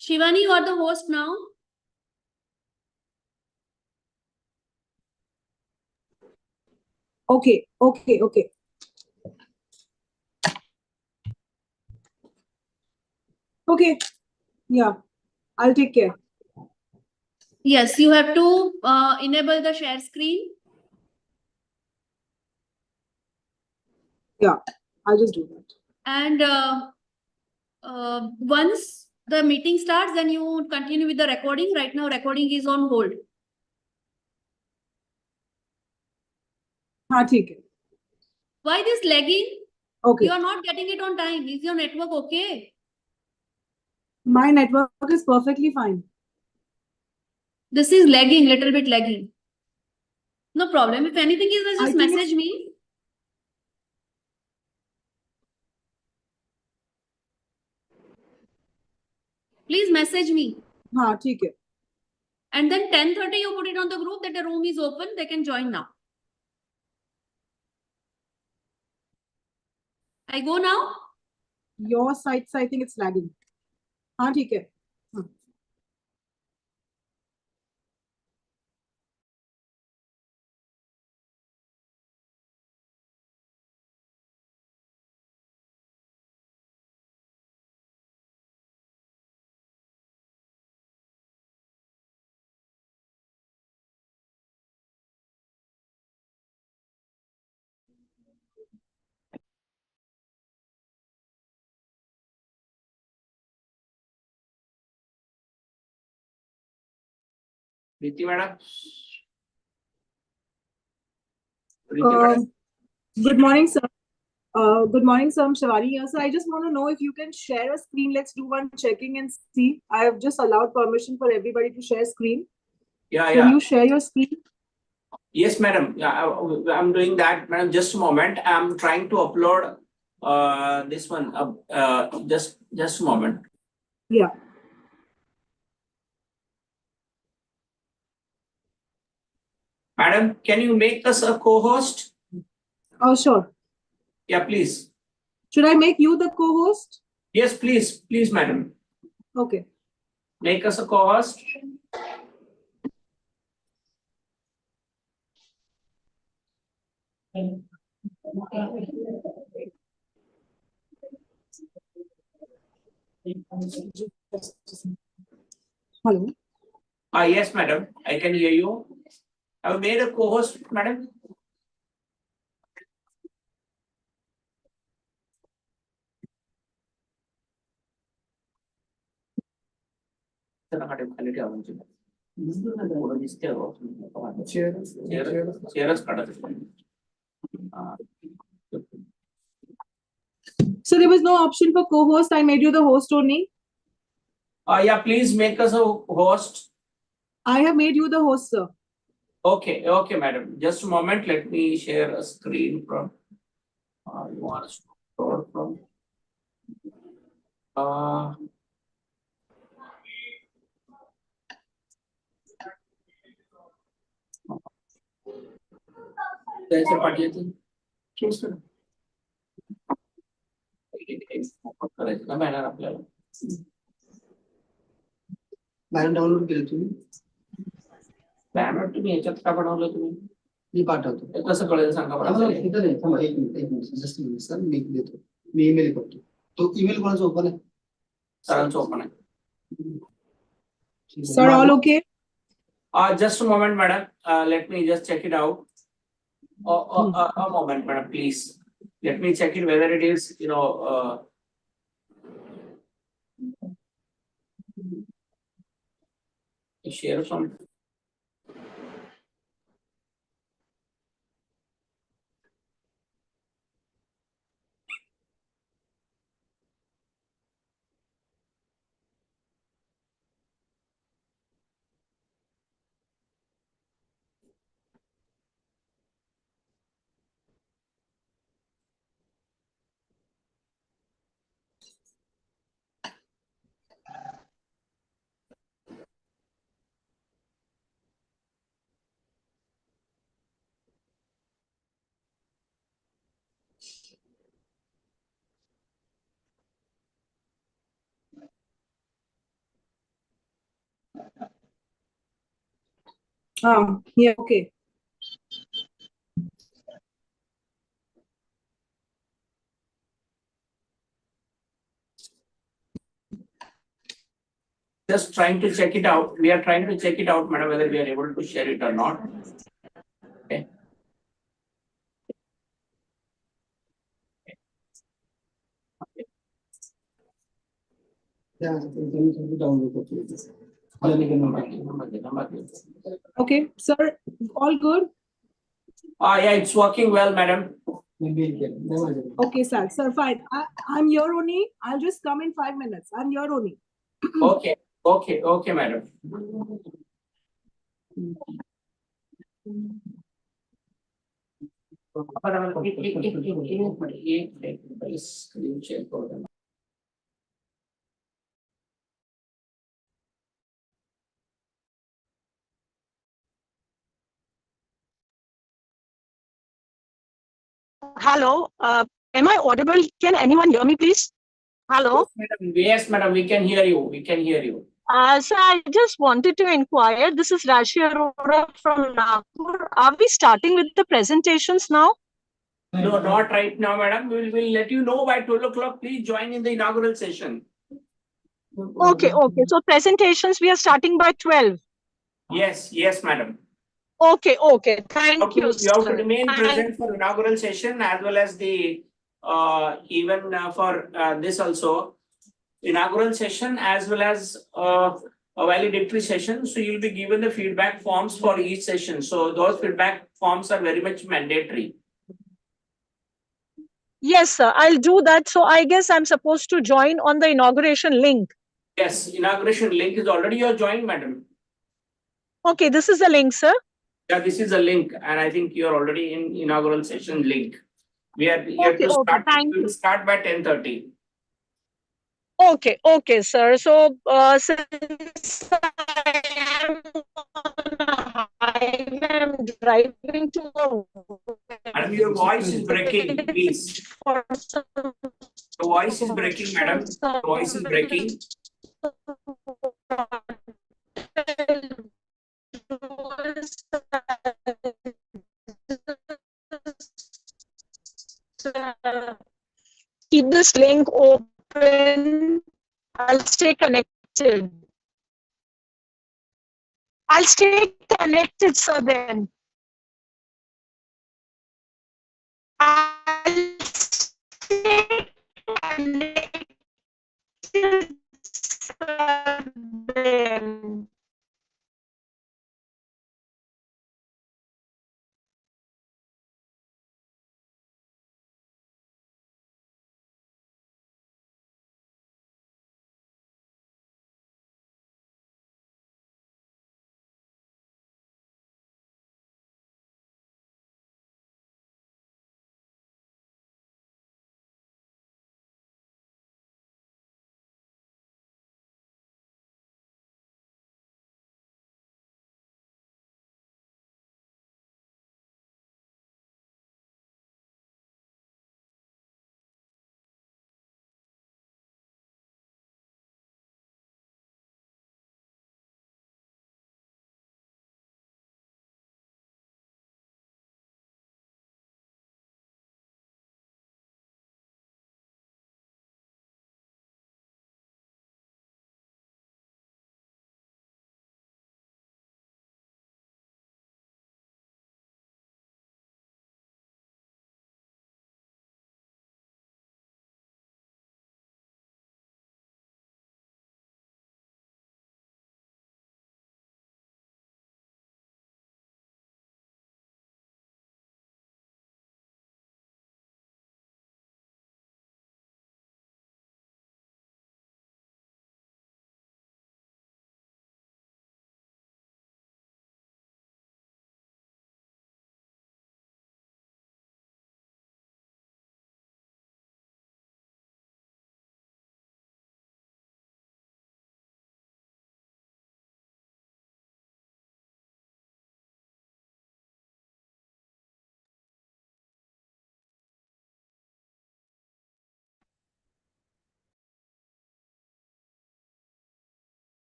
Shivani, you are the host now. Okay. Okay. Yeah, I'll take care. Yes, you have to enable the share screen. Yeah, I'll just do that. And once the meeting starts, then you continue with the recording. Right now, recording is on hold. हाँ ठीक है. Why this lagging? Okay. You are not getting it on time. Is your network okay? My network is perfectly fine. This is lagging, little bit lagging. No problem. If anything is, I just think message me. Please message me. हाँ ठीक है. And then 10:30 you put it on the group that the room is open. They can join now. I go now. Your site, I think it's lagging. हाँ ठीक है. हाँ. Preeti madam. Good morning, sir. Good morning, sir. I'm Shivari here. So I just want to know if you can share a screen. Let's do one checking and see. I have just allowed permission for everybody to share screen. Yeah, Can you share your screen? Yes, madam. Yeah, I'm doing that, madam. Just a moment. I'm trying to upload this one. Just a moment. Yeah. Madam, can you make us a co-host? Oh, sure. Yeah, please. Should I make you the co-host? Yes, please, madam. Okay. Make us a co-host. Hello. Yes, madam. I can hear you. I've made a co-host, madam. So there was no option for co-host. I made you the host only. Yeah, please make us a host. I have made you the host, sir. Okay, madam. Just a moment. Let me share a screen from. You want to start from? There's a party. Banner download केलं तुम्ही banner तुम्ही ह्याच्यात का बनवलं तुम्ही मी पाठवतो ते कसं कळेल सांगा मला इथं नाही थांबा एक मिनिट जस्ट सर मी देतो मी ईमेल करतो तो ईमेल कोणाचा ओपन आहे सरांचं ओपन आहे Sir, all okay? Just a moment, madam. Let me just check it out. A moment, madam, please. Let me check it whether it is, share some. Yeah, okay. Just trying to check it out. We are trying to check it out, madam, whether we are able to share it or not. Okay. Yeah, तुम्ही download करतो. Okay, sir, all good? Yeah, it's working well, madam. Okay, sir. Sir, fine. I'm here only. I'll just come in 5 minutes. I'm here only. Okay, okay, madam. Screen share करो. Hello, am I audible? Can anyone hear me, please? Hello. Yes, madam, we can hear you. We can hear you. So I just wanted to inquire. This is Rashi Arora from Nagpur. Are we starting with the presentations now? No, not right now, madam. We'll let you know by 12 o'clock. Please join in the inaugural session. Okay. So presentations we are starting by 12. Yes, madam. Okay. Thank you, You have to sir. remain present for inaugural session as well as the even for this also inaugural session as well as a valedictory session. So you'll be given the feedback forms for each session. So those feedback forms are very much mandatory. Yes, sir. I'll do that. So I guess I'm supposed to join on the inauguration link. Yes, inauguration link is already your joined, madam. Okay, this is the link, sir. Yeah, this is a link, and I think you're already in inaugural session link. We are here Okay, to start. thank We will start by 10:30. Okay, sir. So, since I am on a highway, I'm driving to Madam, your voice is breaking, please. for some Your voice is breaking, madam. Your voice is breaking. Keep this link open. I'll stay connected. I'll stay connected, sir, then. I'll stay connected, sir, then.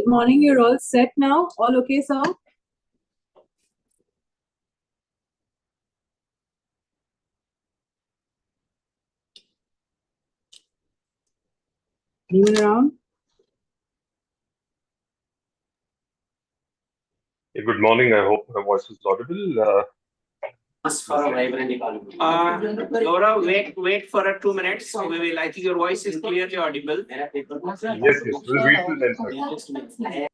Good morning. You're all set now. All okay, sir? Anyone around? Good morning. I hope my voice is audible. For a vibrant economy. Laura, wait for 2 minutes. We will, I think your voice is clearly audible. Yes, we'll wait till then, sir.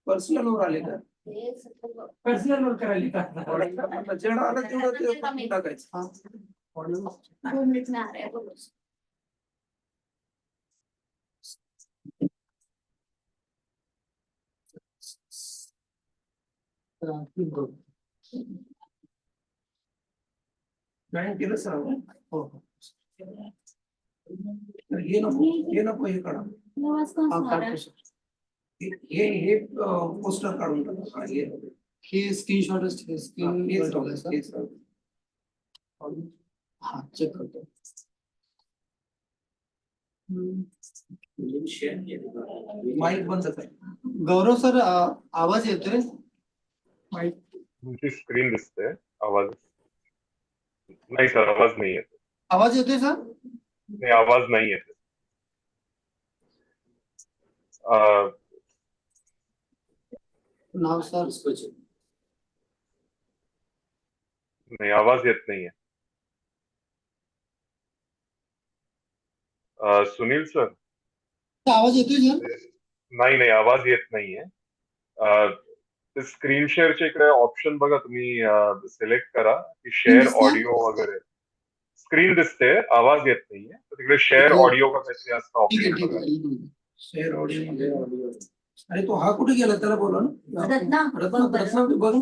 Personal वर आले का? Personal वर करायला का? जेवढं आलं तेवढं ते टाकायचं. जॉईन केलं सर. हो. हे नको हे करा. हे पोस्टर काढून टाका. हे स्क्रीनशॉट हा चेक करतो. माईक बंद कर. गौरव सर आवाज येतोय? तुमची स्क्रीन दिसते, आवाज नाही सर, आवाज नाही येत. आवाज येतोय सर? नाही, आवाज नाही येत. नाव सर नाही, आवाज येत नाहीये. सुनील सर? आवाज येतोय सर? नाही, आवाज येत नाहीये. स्क्रीन शेअरच्या इकडे ऑप्शन बघा, तुम्ही सिलेक्ट करा की शेअर ऑडिओ वगैरे. स्क्रीन दिसते, आवाज येत नाहीये. तर तिकडे शेअर ऑडिओ का काहीतरी असं ऑप्शन बघा. Share audio. अरे तो हा कुठे गेला त्याला बोला ना. रत्ना बघ ना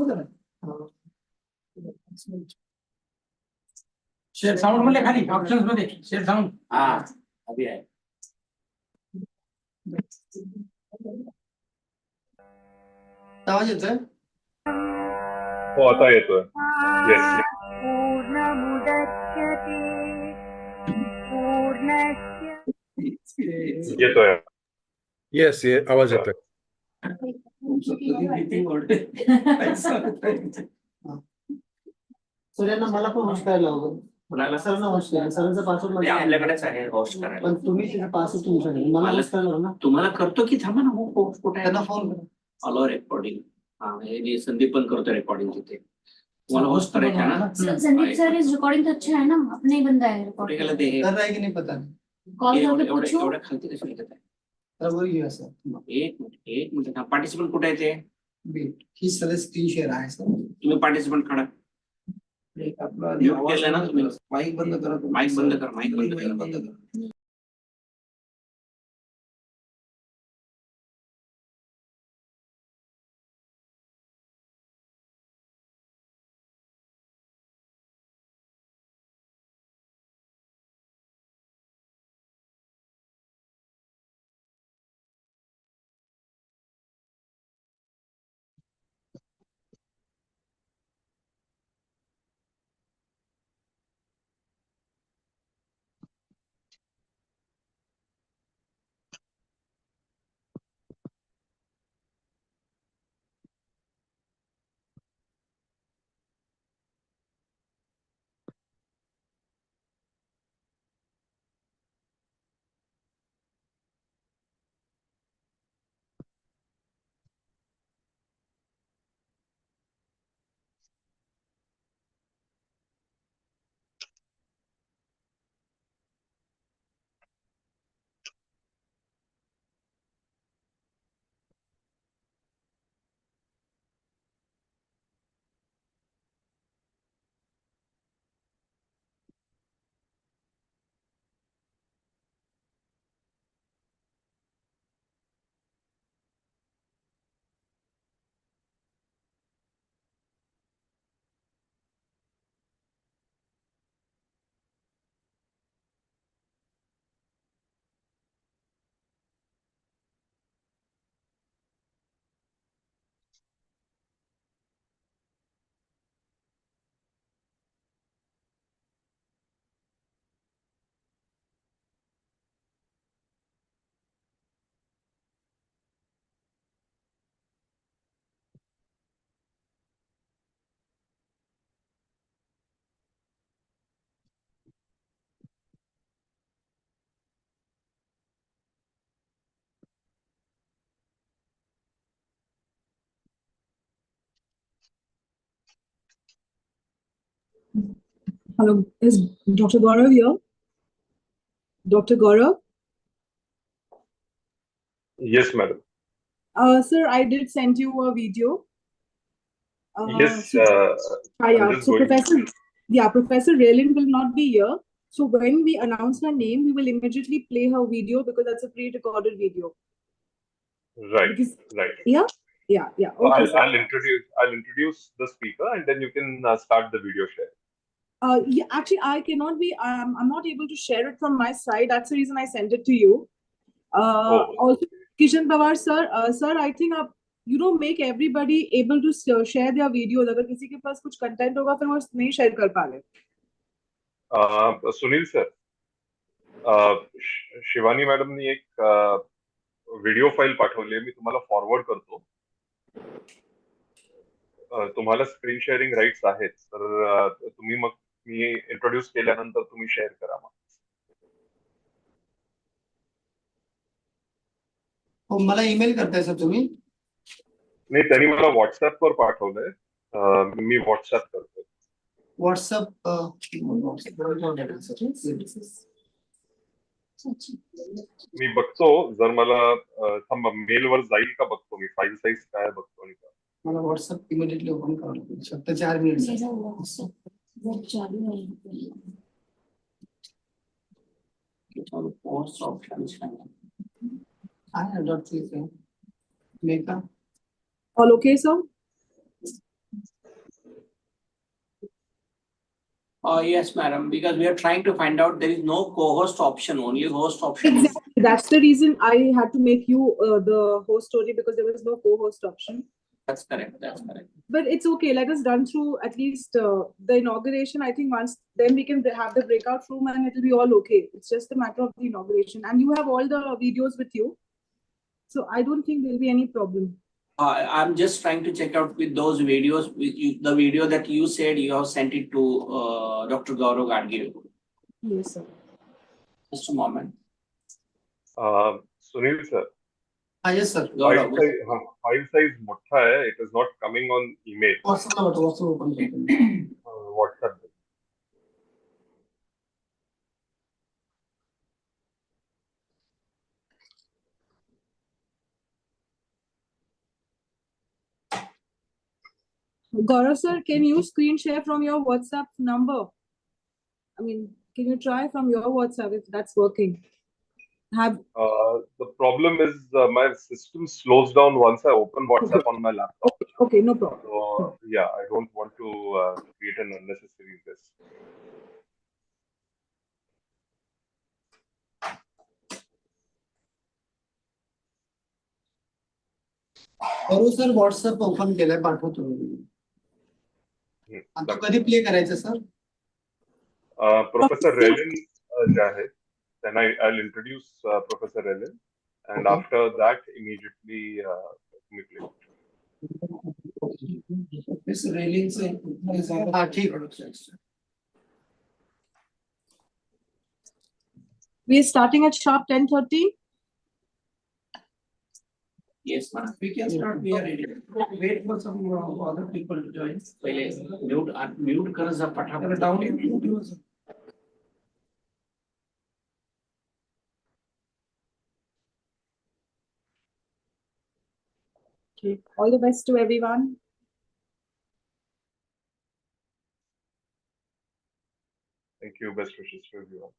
त्याला. शेअर साऊंड मध्ये खाली ऑप्शन्स मध्ये शेअर साऊंड. हा अभी आहे. आवाज येतोय? हो, आता येतोय. येस. येतोय. येस, आवाज येतोय. सरांना मला पण होस्ट करायला हवं. सरांना होस्ट करायला. सरांचा पासवर्ड आपल्याकडेच आहे होस्ट करायला. पण तुम्ही त्याचा पासवर्ड तुमच्याकडे मला होस्ट करायला ना. तुम्हाला करतो की थांबा ना. हो कुठे त्यांना फोन करा. All recording. हा हे संदीप पण करतो रेकॉर्डिंग तिथे. तुम्हाला होस्ट करायचं आहे ना. संदीप सर इस रिकॉर्डिंग तो अच्छा है ना, अपने ही बंदा है कुठे रिकॉर्डिंग. गेलं ते. कर रहा है की नाही पता नाही. कॉल करके पूछो. एवढ्या खालती कशी लिखत आहे. तर वर घेऊया सर. एक मिनिट. पार्टिसिपंट कुठे आहे ते? ही सगळं स्क्रीन शेअर आहे सर. तुम्ही पार्टिसिपंट काढा. म्यूट केलं ना तुम्ही. माईक बंद करा. माईक बंद करा. Hello, is Dr. Gaurav here? Dr. Gaurav? Yes, madam. Sir, I did send you a video. Yes, So try I'm out. just So going. Professor Raylan will not be here. So when we announce her name, we will immediately play her video because that's a pre-recorded video. Right, Because right. yeah. So Okay, sir. I'll introduce the speaker, and then you can start the video share. Yeah, actually, I cannot be. I'm not able to share it from my side. That's the reason I sent it to you. Oh, Also, Kishan Pawar sir, sir, I think you don't make everybody able to share their videos. अगर किसी के पास कुछ content होगा फिर वो नहीं share कर पा रहे. सुनील सर, शिवानी मॅडमनी एक व्हिडिओ फाईल पाठवली आहे, मी तुम्हाला फॉरवर्ड करतो. तुम्हाला स्क्रीन शेअरिंग राईट्स आहेत, तर तुम्ही मग मी इंट्रोड्यूस केल्यानंतर तुम्ही शेअर करा मग. हो मला ईमेल करताय सर तुम्ही. नाही, त्यांनी मला व्हॉट्सअपवर पाठवलंय, मी व्हॉट्सअप करतो. व्हॉट्सअप मी बघतो, जर मला थांबा मेलवर जाईल का बघतो, मी फाईल साईज काय बघतो आणि का. मला व्हॉट्सअप इमिडिएटली ओपन करावं लागेल. फक्त 4 मिनिट. Post options. आहे डॉट क्लिक आहे. मेका All okay, sir? Yes, madam, because we are trying to find out there is no co-host option, only host option is. Exactly. That's the reason I had to make you the host story because there was no co-host option. That's correct, that's correct. But it's okay. Let us run through at least the inauguration. I think once then we can have the breakout room and it'll be all okay. It's just a matter of the inauguration. And you have all the videos with you. So I don't think there'll be any problem. I'm just trying to check out with those videos, with you, the video that you said you have sent it to Dr. Gaurav Gadgil. Yes, sir. Just a moment. Sunil sir, yes sir. Gaurav, file size मोठा आहे, it is not coming on email. WhatsApp open करतो. WhatsApp. Gaurav sir, can you screen share from your WhatsApp number? I mean, can you try from your WhatsApp if that's working? The problem is my system slows down once I open WhatsApp on my laptop. Okay, no problem. So yeah, I don't want to create an unnecessary risk. बरोबर sir, WhatsApp open केलंय, पाठवतो मी. आता कधी play करायचं sir? Professor Relin जे आहे, then I'll introduce Professor Relin, and Okay. after that immediately we play. Miss railing से हाँ ठीक है. We are starting at sharp 10:30. yes, madam. We can start. We are ready. Wait for some other people to join. पहिले mute कर जा फटाफट. Down. Okay. All the best to everyone. Thank you. Best wishes to everyone.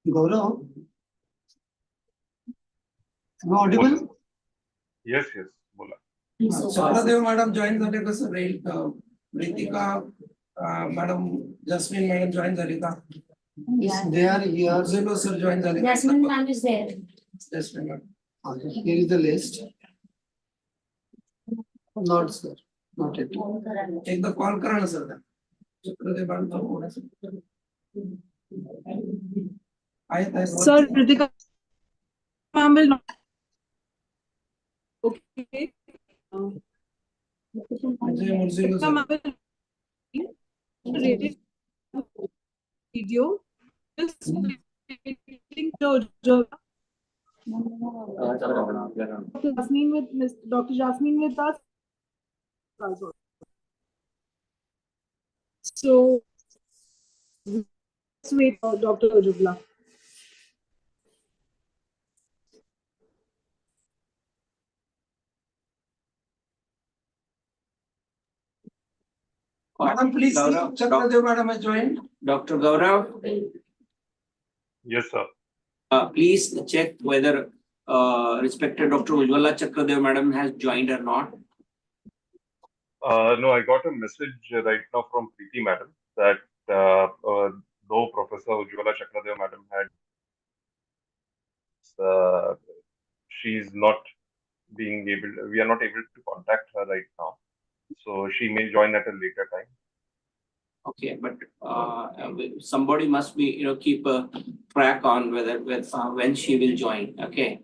Gaurav, am I audible? Yes, yes, बोला. Chakradeo madam join झाले कसं राहील Ritika madam जस्मिन madam join झाली का They are here. झेलो सर जॉईन झाले का? Jasmine ma'am is there. Jasmine madam Here is the list. Not, sir. Not yet. एकदा call करा ना सर चक्रदेव मॅडम आहेत Sir, Ritika ma'am will not. Okay. म्हणजे मुर्झेलो Ritika ma'am sir will rated video. Just waiting to Jasmine with Miss Dr. Jasmine with us. Also. So let's wait for Dr. Ujjwala. Madam please Gaurav, Chakradeo madam join Dr. Gaurav, Yes, sir. please check whether respected Dr. Ujjwala Chakradev madam has joined or not. No, I got a message right now from Preeti madam that though Professor Ujjwala Chakradev madam had, she's not being able, we are not able to contact her right now. So she may join at a later time. Okay, but somebody must be, keep a track on whether when she will join. Okay.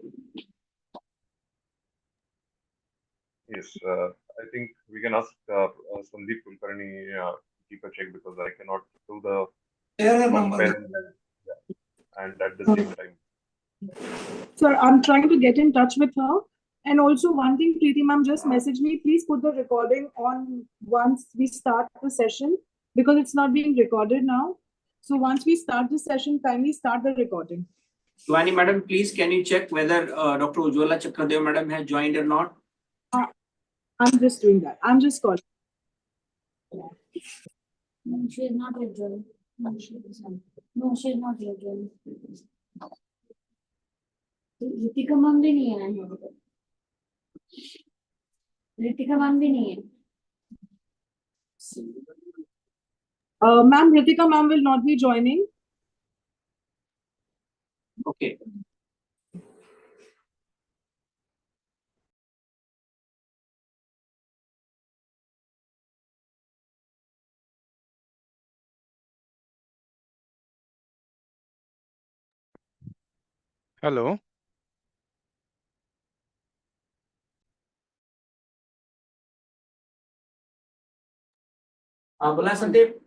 Yes, I think we can ask Sandeep Kulkarni to keep a check because I cannot do the compare and at the same time. Sir, I'm trying to get in touch with her. And also one thing, Preeti ma'am just messaged me, please put the recording on once we start the session because it's not being recorded now. So once we start the session, kindly start the recording. Shivani madam, please can you check whether Dr. Ujjwala Chakradev madam has joined or not? I'm just doing that. I'm just calling. No, she is not yet joined. No, she is not. No, she is not yet joined. Ritika ma'am भी नहीं है यहाँ पर. Ritika ma'am भी नहीं है. Ma'am, Ritika ma'am will not be joining. Okay. Hello. बोला Sandeep.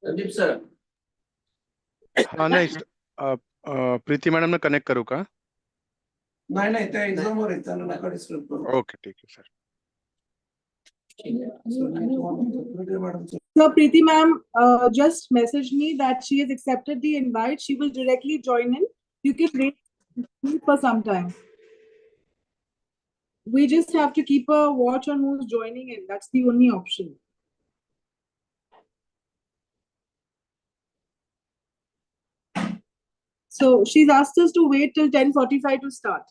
Sandeep sir. हाँ नाही प्रीती मॅडम ने कनेक्ट करू का? नाही त्या एक्झाम वर आहेत त्यांना नका डिस्टर्ब करू ओके ठीक आहे sir. So Preeti ma'am just messaged me that she has accepted the invite. She will directly join in. You can wait for some time. We just have to keep a watch on who's joining in. That's the only option. So she's asked us to wait till 10:45 to start.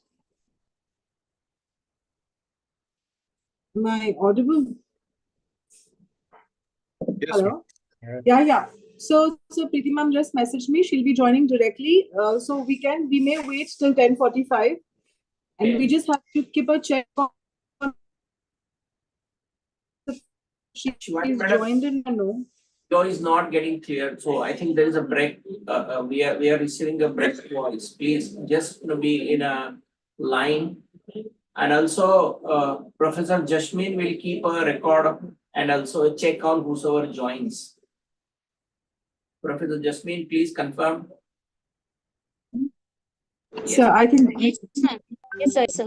Am I audible? Yes, Hello? ma'am. Yeah. So Preeti ma'am just messaged me. She'll be joining directly. So we may wait till 10:45. And we just have to keep a check on she Shivani is madam. joined in or no. Your is not getting clear, so I think there is a break. We are receiving a break voice. Please just be in a line. And also, Professor Jasmine will keep a record and also check on whosoever joins. Professor Jasmine, please confirm. Sir, I think Yes, sir.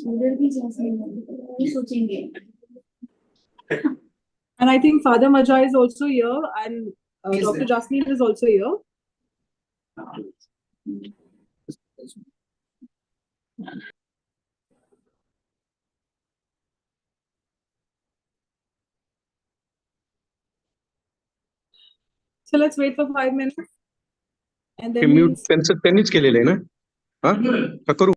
उधर भी नहीं सोचेंगे. and I think Father Majha is also here and He's Dr. there. Jasmine is also here. So let's wait for 5 minutes. And then mute त्यांनीच केलेलं आहे ना हा का करू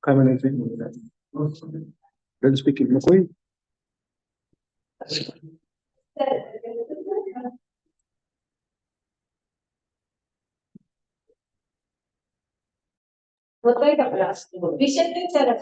काय म्हणायचं स्पीकिंग नको होतोय का क्लास विषय तेच आहे.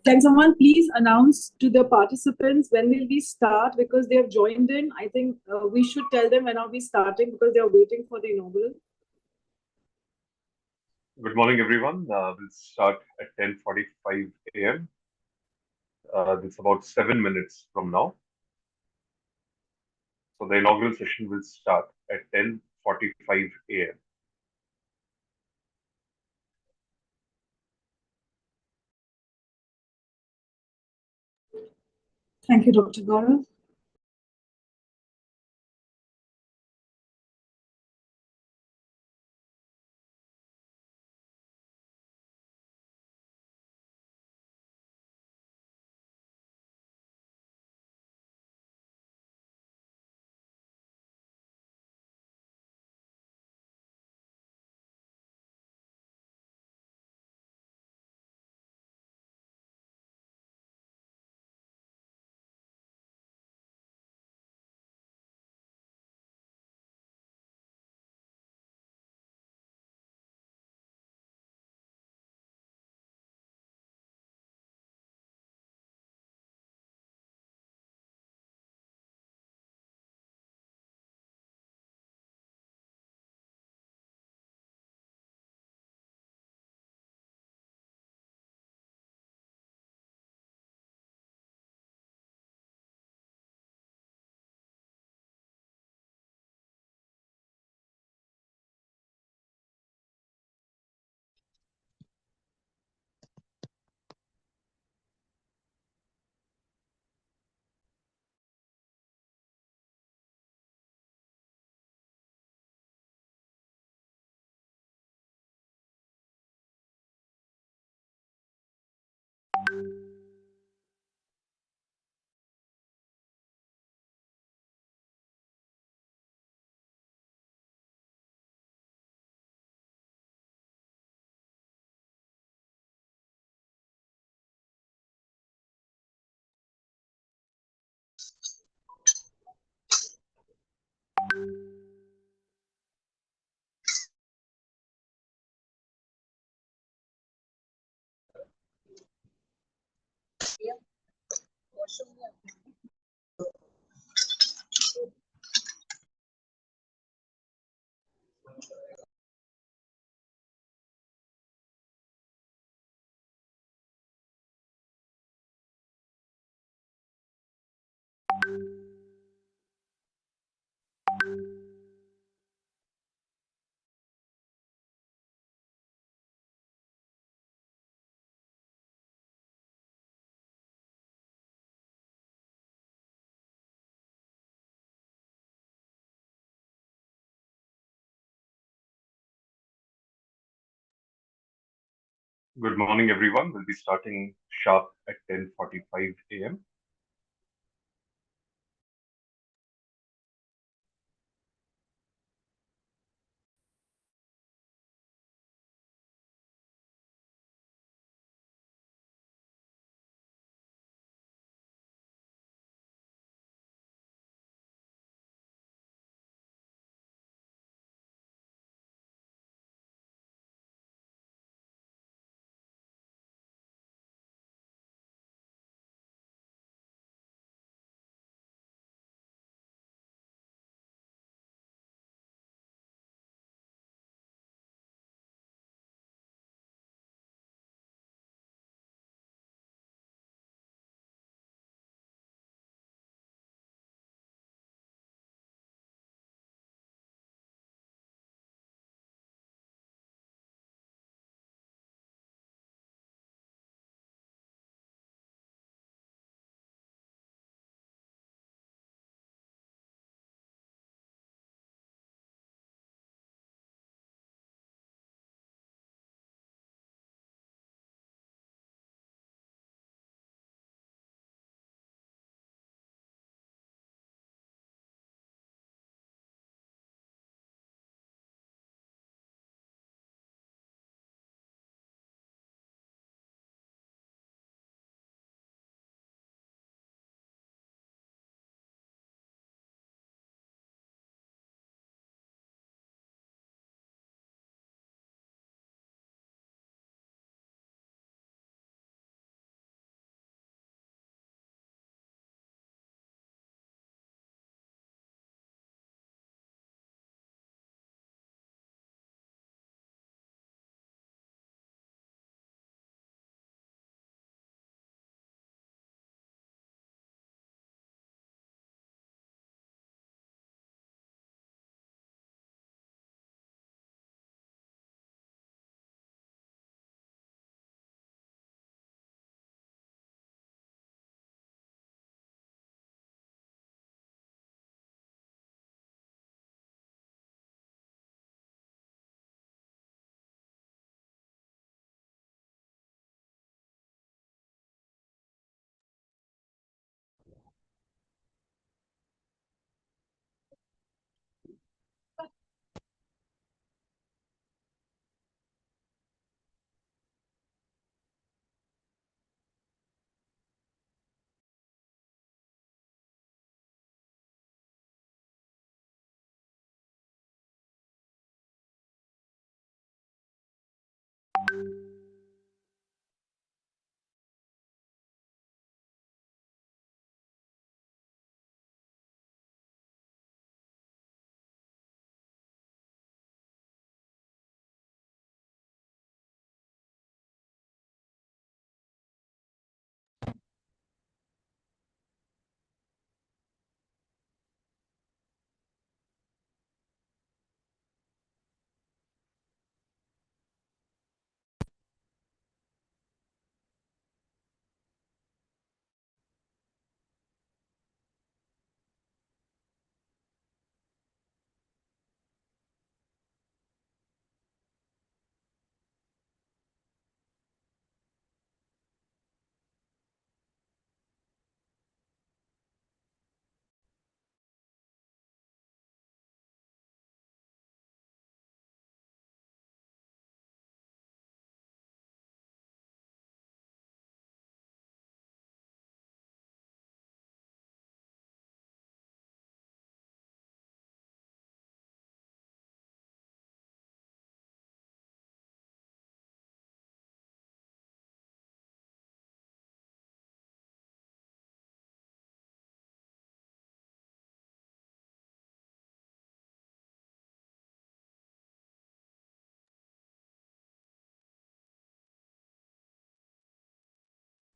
Can someone please announce to the participants when will we start, because they have joined in? I think we should tell them when are we starting because they are waiting for the inaugural. Good morning, everyone. We'll start at 10:45 a.m. It's about 7 minutes from now. So the inaugural session will start at 10:45 a.m. Thank you, Dr. Gaurav. Good morning, everyone. We'll be starting sharp at 10:45 a.m.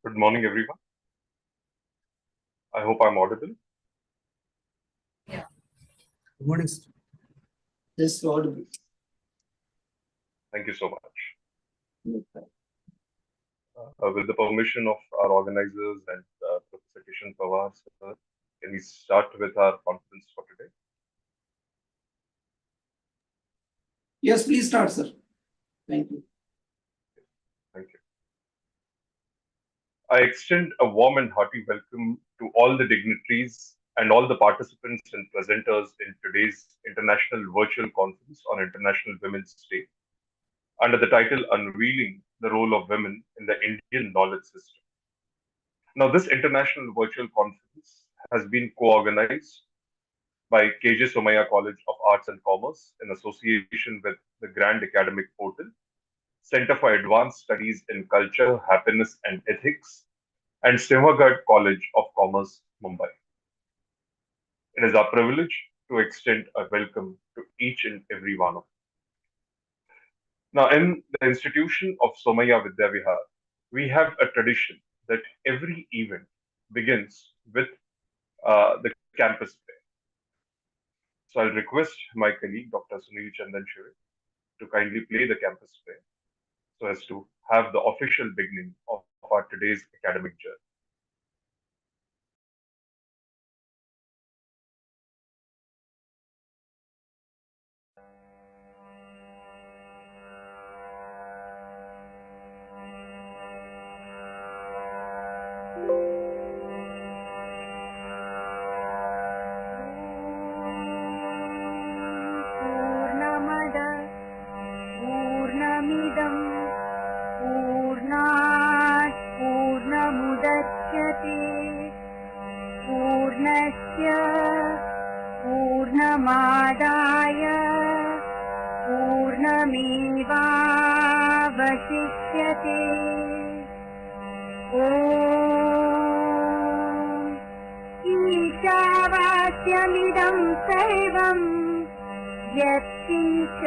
Good morning, everyone. I hope I'm audible. Good morning, sir. Yes, audible. Thank you so much. With the permission of our organizers and Professor Kishan Pawar, sir, can we start with our conference for today? Yes, please start, sir. Thank you. Thank you. I extend a warm and hearty welcome to all the dignitaries and all the participants and presenters in today's International Virtual Conference on International Women's Day, under the title Unveiling the Role of Women in the Indian Knowledge System. Now, this International Virtual Conference has been co-organized by KJ Somaiya College of Arts and Commerce in association with the Grand Academic Portal, Center for Advanced Studies in Culture, Happiness and Ethics, and Sivagad College of Commerce, Mumbai. It is our privilege to extend a welcome to each and every one of you. Now, in the institution of Somaiya Vidya Vihar, we have a tradition that every event begins with the campus play. So I'll request my colleague, Dr. Sunil Chandan Shure, to kindly play the campus play so as to have the official beginning of our today's academic journey. पूर्णमादाय पूर्णमेवावशिष्यते। ॐ ईशावास्यमिदं सर्वं यत्किञ्च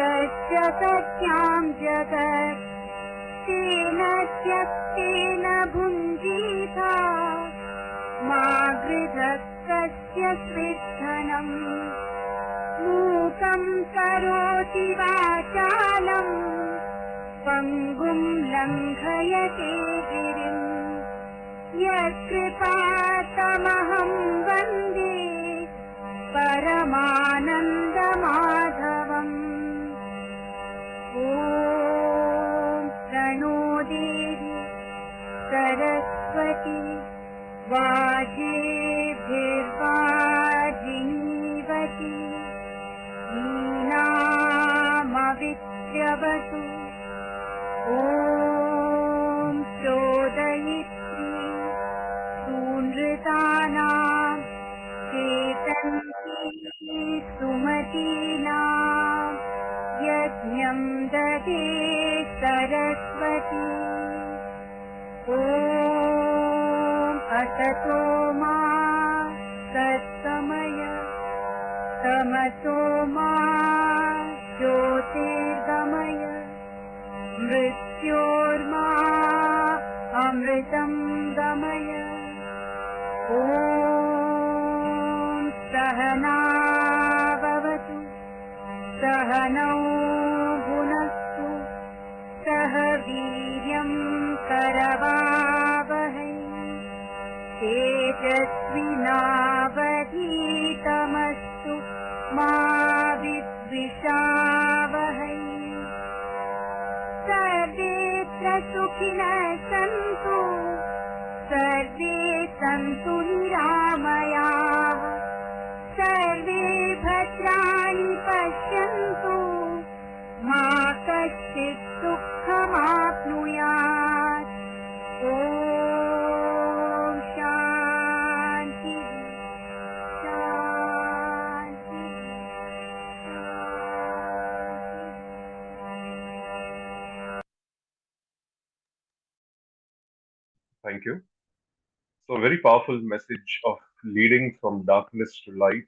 जगत्यां जगत् तेन त्यक्तेन भुञ्जीता मा गृधः कस्य स्विद्धनम्। मूकं करोति वाचालं पङ्गुं लङ्घयते गिरिं यत्कृपातमहं वन्दे परमानन्दमाधवम्। ॐ प्रणो देवी सरस्वती वाजेभिर्वाजिनीवती ीनामविद्यवतु। ॐ चोदयित्री सूनृतानां चेतन्ती सुमतीनां यज्ञं ददे सरस्वती। ॐ असतो मा सत्समय तमसो मा ज्योतिर्गमय मृत्योर्मा अमृतं गमय। ॐ सहना भवतु सहनौ भुनक्तु सह वीर्यं करवावहै तेजस्विनावधीतमस्तु मा विद्विषावहै। सर्वेऽत्र सुखिनः सन्तु सर्वे सन्तु निरामयाः सर्वे भद्राणि पश्यन्तु मा कश्चित् दुःखमाप्नुयात्। ॐ शान्ति शान्ति Thank you. So, a very powerful message of leading from darkness to light,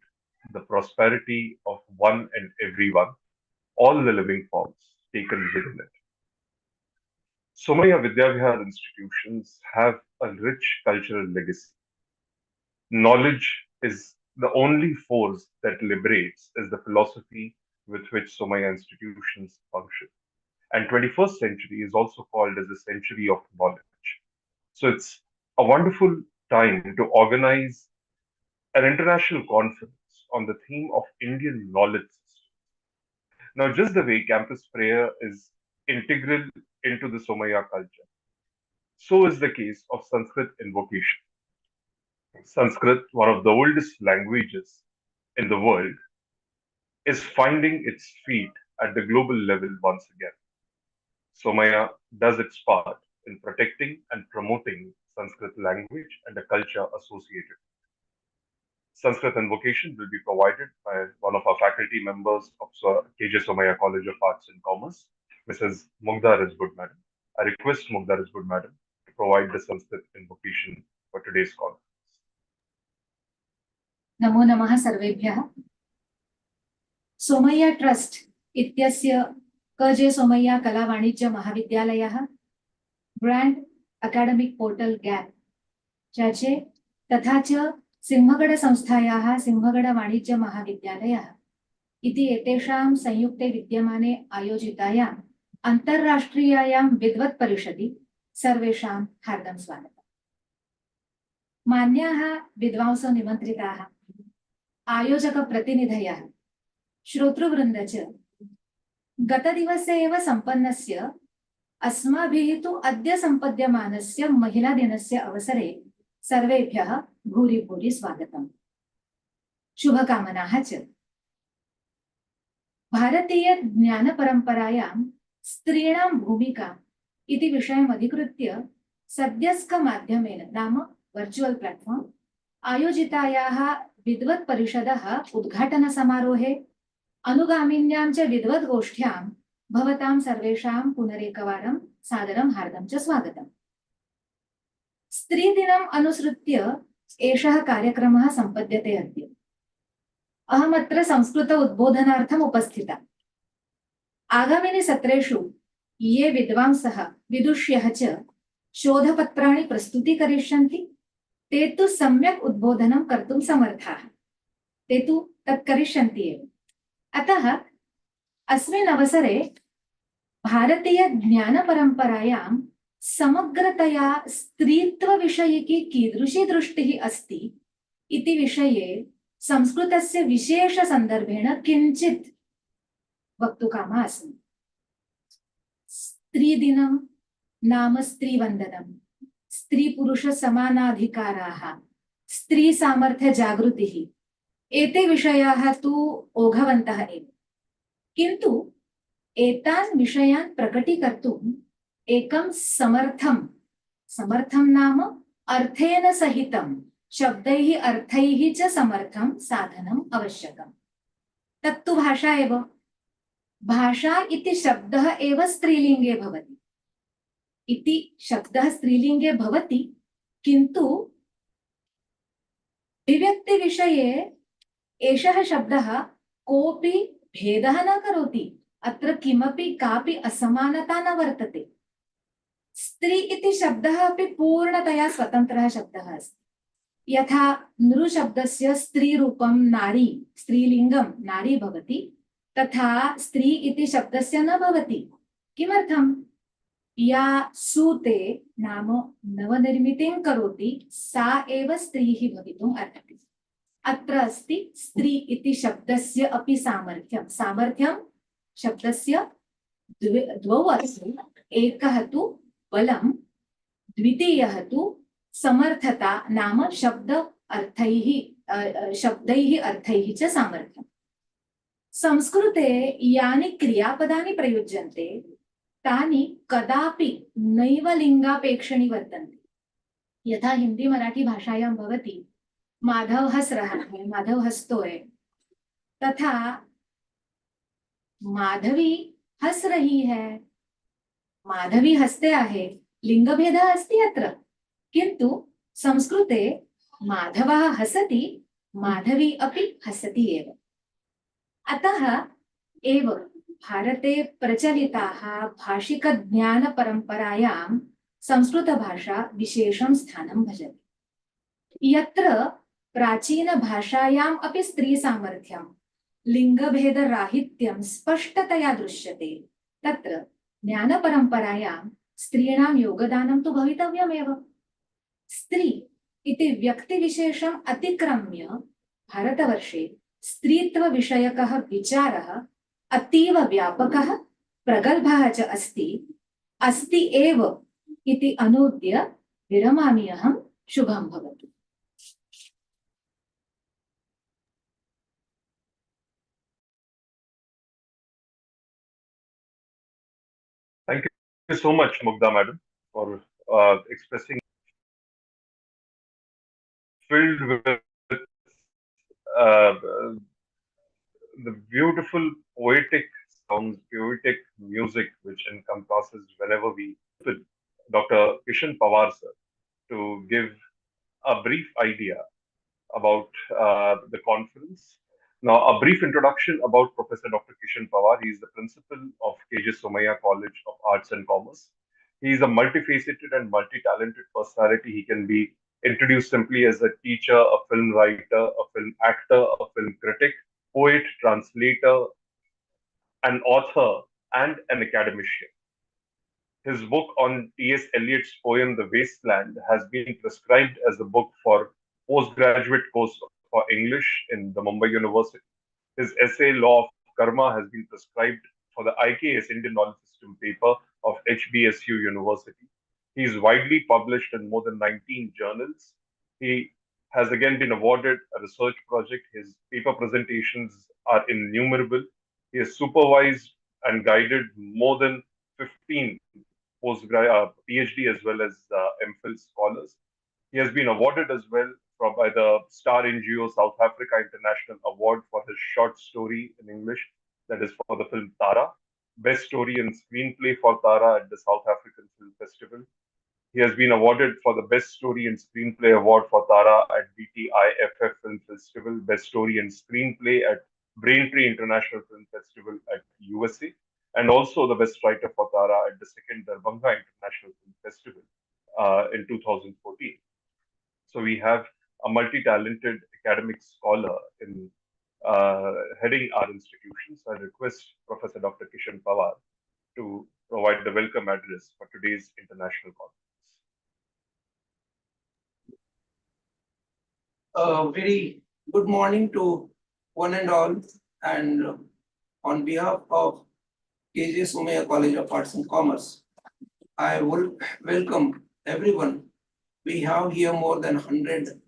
the prosperity of one and everyone, all the living forms taken within it. Somaiya Vidya Vihar institutions have a rich cultural legacy. Knowledge is the only force that liberates, is the philosophy with which Somaya institutions function. And 21st century is also called as the century of knowledge. So it's a wonderful time to organize an international conference on the theme of Indian knowledge system. Now, just the way campus prayer is integral into the Somaya culture, so is the case of Sanskrit invocation. Sanskrit, one of the oldest languages in the world, is finding its feet at the global level once again. Somaya does its part in protecting and promoting Sanskrit language and the culture associated. Sanskrit invocation will be provided by one of our faculty members of KJ Somaya College of Arts and Commerce, Mrs. Mugdha Rajput Madam. I request Mugdha Rajput Madam to provide the Sanskrit invocation for today's conference. नमो नमः सर्वेभ्यः। Somaiya trust इत्यस्य KJ Somaiya कला वाणिज्य महाविद्यालयः brand academic portal gap ज्याचे तथा च सिंहगड संस्थायाः सिंहगड वाणिज्य महाविद्यालयः इति एतेषां संयुक्ते विद्यमाने आयोजितायाम् अंतर्राष्ट्रीयायां विद्वत् परिषदि सर्वेषां हार्दं स्वागतम्। मान्याः विद्वांसो निमन्त्रिताः, आयोजक प्रतिनिधयः, श्रोतृवृन्द च गतदिवसे एव सम्पन्नस्य अस्माभिः तु अद्य सम्पद्यमानस्य महिला दिनस्य अवसरे सर्वेभ्यः भूरि भूरि स्वागतम्, शुभकामनाः च। भारतीय ज्ञान परम्परायां स्त्रीणां भूमिका इति विषयम् अधिकृत्य सद्यस्क माध्यमेन नाम वर्चुअल प्लेटफॉर्म आयोजितायाः विद्वत् परिषदः उद्घाटन समारोहे अनुगामिन्यां च विद्वत् गोष्ठ्यां भवतां सर्वेषां पुनरेकवारं सादरं हार्दं च स्वागतम्। स्त्रीदिनम् अनुसृत्य एषः कार्यक्रमः सम्पद्यते अद्य। अहमत्र संस्कृत उद्बोधनार्थम् उपस्थिता। आगामिनि सत्रेषु ये विद्वांसः विदुष्यः च शोधपत्राणि प्रस्तुतीकरिष्यन्ति ते तु सम्यक् उद्बोधनं कर्तुं समर्थाः, ते तु तत् करिष्यन्ति एव। अतः अस्मिन् अवसरे भारतीय ज्ञान परम्परायां समग्रतया स्त्रीत्वविषयिकी कीदृशी दृष्टिः अस्ति इति विषये संस्कृतस्य विशेष संदर्भेण किञ्चित् वक्तुकामा अस्मि। स्त्रीदिनं नाम स्त्रीवन्दनं, स्त्री-पुरुष समानाधिकाराः, स्त्री सामर्थ्य जागृतिः एते विषयाः तु ओघवन्तः एव, किन्तु एतान् विषयान् प्रकटीकर्तुम् एकं समर्थं नाम अर्थेन सहितं शब्दैः अर्थैः च समर्थं साधनम् आवश्यकम्। तत्तु भाषा एव। भाषा इति शब्दः एव स्त्रीलिङ्गे भवति। इति शब्दः स्त्रीलिङ्गे भवति, किन्तु अभिव्यक्तिविषये एषः शब्दः कोऽपि भेदः न करोति। अत्र किमपि कापि असमानता न वर्तते। स्त्री इति शब्दः अपि पूर्णतया स्वतन्त्रः शब्दः अस्ति। यथा नृ शब्दस्य स्त्री रूपं नारी, स्त्रीलिङ्गं नारी भवति, तथा स्त्री इति शब्दस्य न भवति। किमर्थम्? या सूते नाम नवनिर्मितिं करोति सा एव स्त्रीः भवितुम् अर्हति। अत्र अस्ति स्त्री इति शब्दस्य अपि सामर्थ्यं। सामर्थ्यं शब्दस्य द्वौ अस्ति। एकः तु बलं, द्वितीयः तु समर्थता नाम शब्दैः अर्थैः च सामर्थ्यम्। संस्कृते यानि क्रियापदानि प्रयुज्यन्ते तानि कदापि नैव लिङ्गापेक्षणी वर्तन्ते। यथा हिंदी मराठी भाषायां भवति माधव हंस रहा है, माधव हंसतो है, तथा माधवी हंस रही है, माधवी हसते आहे, लिंगभेदः अस्ति अत्र। किन्तु संस्कृते माधवः हसति, माधवी अपि हसति एव। अतः एव भारते प्रचलिताः भाषिक ज्ञान परम्परायां संस्कृतभाषा विशेषं स्थानं भजते। यत्र प्राचीनभाषायाम् अपि स्त्रीसामर्थ्यं लिङ्गभेदराहित्यं स्पष्टतया दृश्यते, तत्र ज्ञानपरम्परायां स्त्रीणां योगदानं तु भवितव्यमेव। स्त्री इति व्यक्तिविशेषम् अतिक्रम्य भारतवर्षे स्त्रीत्वविषयकः विचारः अतीव व्यापकः प्रगल्भः च अस्ति एव इति अनूद्य विरमामि अहं। शुभं भवतु। Thank you so much, Mugdha madam, for expressing filled with uh, the beautiful poetic sounds, poetic music, which encompasses whenever we with Dr. Kishan Pawar sir to give a brief idea about the conference. Now, a brief introduction about Professor Dr. Kishan Pawar. He is the principal of KJ Somaiya College of Arts and Commerce. He is a multifaceted and multi-talented personality. He can be introduced simply as a teacher, a film writer, a film actor, a film critic, poet, translator, an author, and an academician. His book on T.S. Eliot's poem The Wasteland has been prescribed as a book for postgraduate course for English in the Mumbai University. His essay Law of Karma has been prescribed for the IKS Indian Knowledge System paper of HBSU University. He is widely published in more than 19 journals. He has again been awarded a research project. His paper presentations are innumerable. He has supervised and guided more than 15 PhD as well as MPhil scholars. He has been awarded as well by the Star NGO South Africa International Award for his short story in English, that is for the film Tara, Best Story and Screenplay for Tara at the South African Film Festival. He has been awarded for the Best Story and Screenplay Award for Tara at BTIFF Film Festival, Best Story and Screenplay at Braintree International Film Festival at USA, and also the Best Writer for Tara at the second Darbhanga International Film Festival in 2014. So we have a multi-talented academic scholar in heading our institutions. I request Professor Dr. Kishan Pawar to provide the welcome address for today's international conference. Very good morning to one and all, and on behalf of KJ Somaiya College of Arts and Commerce, I will welcome everyone. We have here more than 100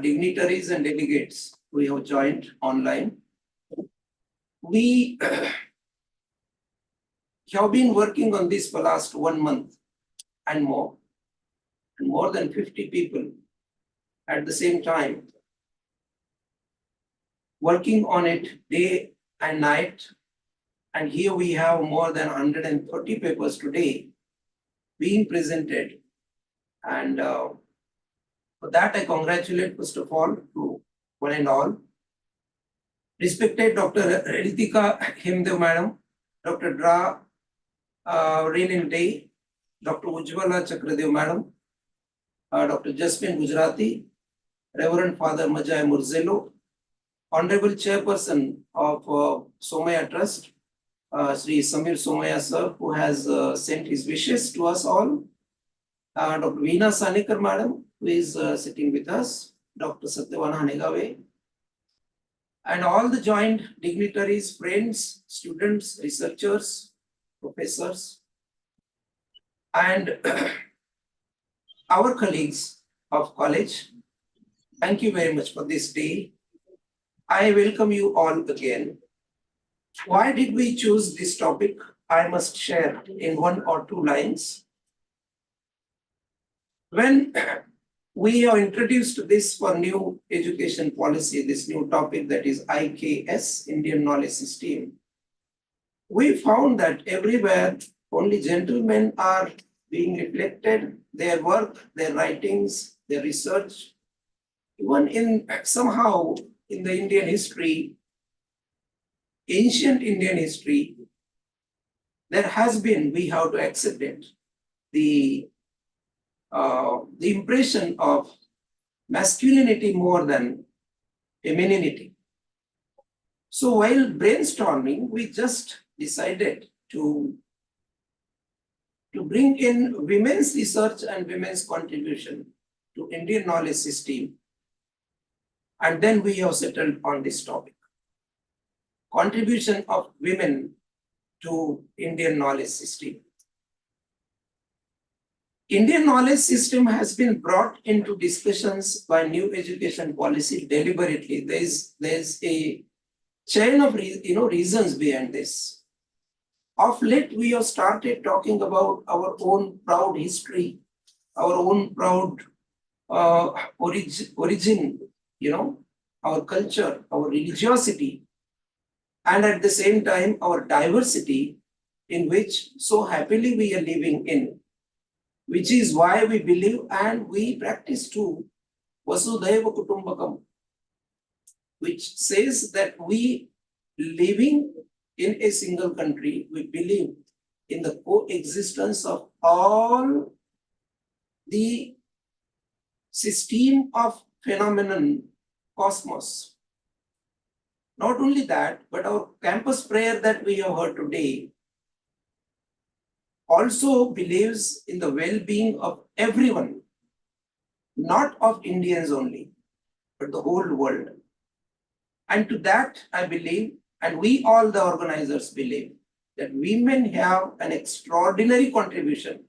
dignitaries and delegates who have joined online. We have been working on this for last 1 month and more than 50 people at the same time working on it day and night. And here we have more than 130 papers today being presented. And for that, I congratulate first of all to one and all. Respected Dr. Ritika Himdev Madam, Dr. Dra Renin Day, Dr. Ujjwala Chakradev Madam, Dr. Jasmine Gujarati, Reverend Father Majay Murzello, Honorable Chairperson of Somaiya Trust, Sri Samir Somaiya sir, who has sent his wishes to us all, Dr. Veena Sanikar Madam, who is sitting with us, Dr. Satyavana Negave, and all the joint dignitaries, friends, students, researchers, professors, and our colleagues of college. Thank you very much for this day. I welcome you all again. Why did we choose this topic? I must share in 1 or 2 lines. When we have introduced this for new education policy, this new topic that is IKS, Indian Knowledge System, we found that everywhere only gentlemen are being reflected, their work, their writings, their research. Even in somehow in the Indian history, ancient Indian history, there has been, we have to accept it, the impression of masculinity more than femininity. So while brainstorming, we just decided to bring in women's research and women's contribution to Indian knowledge system. And then we have settled on this topic. Contribution of women to Indian knowledge system. Indian knowledge system has been brought into discussions by new education policy deliberately. There's a chain of reasons behind this. Of late, we have started talking about our own proud history, our own proud origin, our culture, our religiosity, and at the same time, our diversity in which so happily we are living in, which is why we believe and we practice too, Vasudhaiva Kutumbakam, which says that we living in a single country, we believe in the coexistence of all the system of phenomenon cosmos. Not only that, but our campus prayer that we have heard today also believes in the well-being of everyone, not of Indians only, but the whole world. And to that, I believe, and we all the organizers believe, that women have an extraordinary contribution,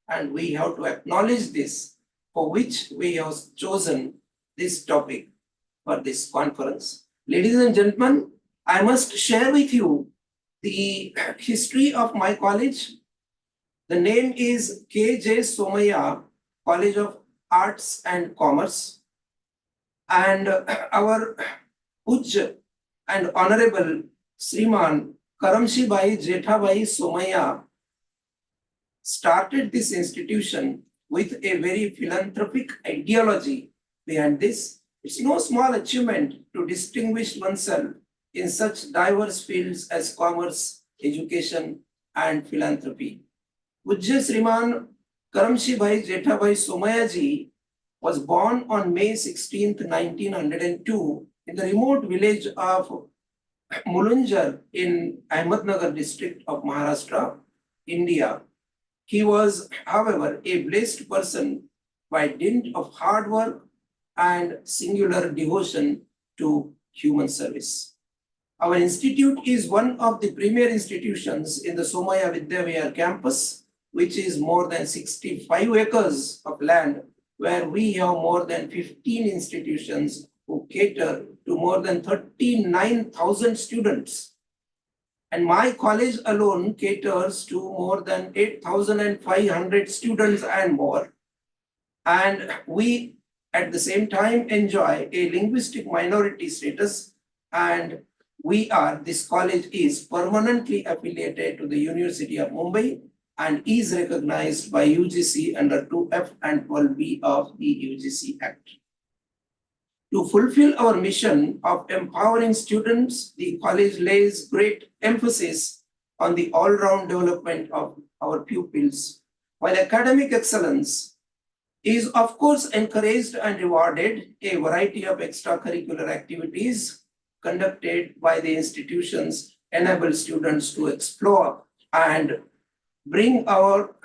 and we have to acknowledge this, for which we have chosen this topic for this conference. Ladies and gentlemen, I must share with you the history of my college. The name is K.J. Somaiya College of Arts and Commerce, and our Pujya and Honorable Sriman Karamshi Bhai Jethabhai Somaiya started this institution with a very philanthropic ideology behind this. It's no small achievement to distinguish oneself in such diverse fields as commerce, education, and philanthropy. Pujya Sriman Karamshi Bhai Jethabhai Somaiya ji was born on May 16th, 1902 in the remote village of Mulunjar in Ahmednagar district of Maharashtra, India. He was, however, a blessed person by dint of hard work and singular devotion to human service. Our institute is one of the premier institutions in the Somaiya Vidyavihar campus, which is more than 65 acres of land, where we have more than 15 institutions who cater to more than 39,000 students. And my college alone caters to more than 8,500 students and more. And we, at the same time, enjoy a linguistic minority status, and this college is permanently affiliated to the University of Mumbai and is recognized by UGC under 2F and 12B of the UGC Act. To fulfill our mission of empowering students, the college lays great emphasis on the all-round development of our pupils, while academic excellence is of course encouraged and rewarded. A variety of extracurricular activities conducted by the institutions enable students to explore and bring out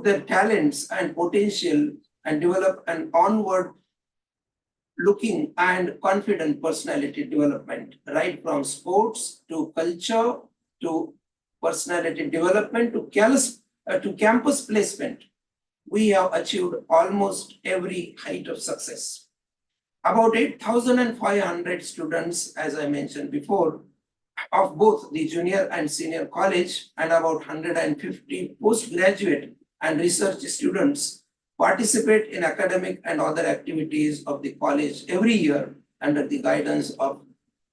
their talents and potential and develop an onward looking and confident personality development, right from sports to culture to personality development to campus placement. We have achieved almost every height of success. About 8,500 students, as I mentioned before, of both the junior and senior college, and about 150 postgraduate and research students participate in academic and other activities of the college every year under the guidance of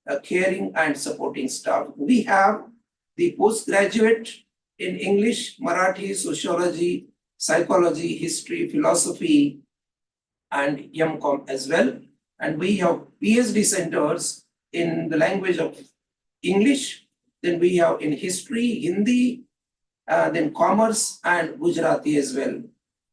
a caring and supporting staff. We have the postgraduate in English, Marathi, sociology, psychology, history, philosophy, and M.Com as well. And we have PhD centers in the language of English. Then we have in history, Hindi, then commerce and Gujarati as well.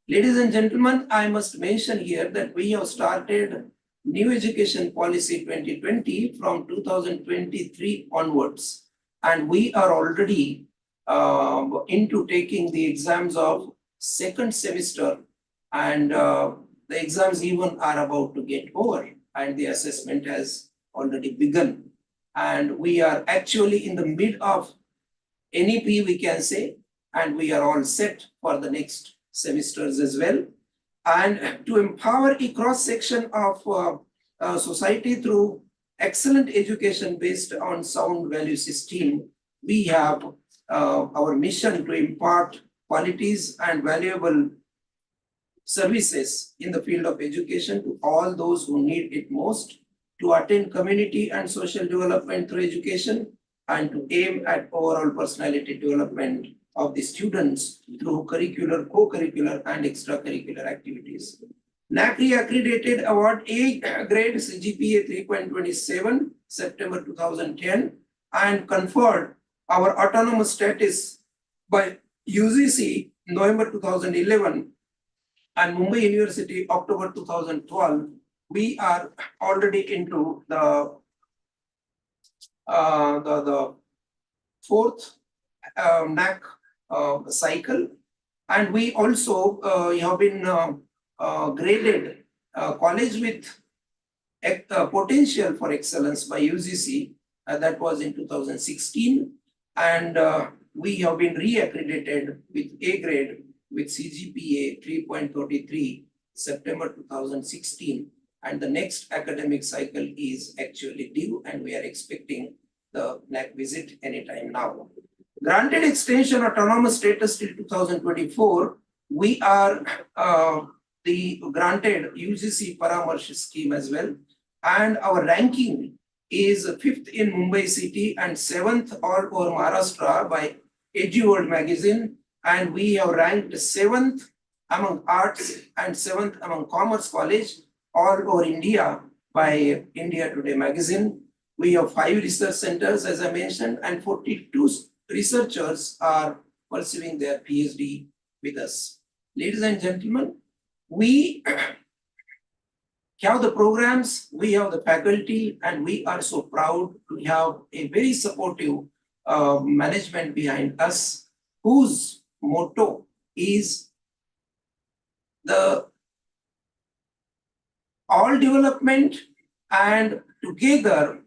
Ladies and gentlemen, I must mention here that we have started New Education Policy 2020 from 2023 onwards, and we are already into taking the exams of second semester, and the exams even are about to get over, and the assessment has already begun. And we are actually in the mid of NEP, we can say, and we are all set for the next semesters as well. And to empower a cross section of society through excellent education based on sound value system, we have our mission to impart qualities and valuable services in the field of education to all those who need it most, to attain community and social development through education, and to aim at overall personality development of the students through curricular, co-curricular and extracurricular activities. NACRI accredited award A grade CGPA 3.27 September 2010 and conferred our autonomous status by UGC November 2011 and Mumbai University October 2012. We are already into the fourth NAC cycle, and we also have been graded college with potential for excellence by UGC, that was in 2016, and we have been re-accredited with A grade with CGPA 3.33 September 2016, and the next academic cycle is actually due, and we are expecting the NAC visit anytime now. Granted extension autonomous status till 2024, we are the granted UGC Paramarsh scheme as well, and our ranking is 5th in Mumbai city and 7th all over Maharashtra by EduWorld magazine, and we have ranked 7th among arts and 7th among commerce college all over India by India Today magazine. We have 5 research centers, as I mentioned, and 42 researchers are pursuing their PhD with us. Ladies and gentlemen, we have the programs, we have the faculty, and we are so proud to have a very supportive management behind us, whose motto is the all development and together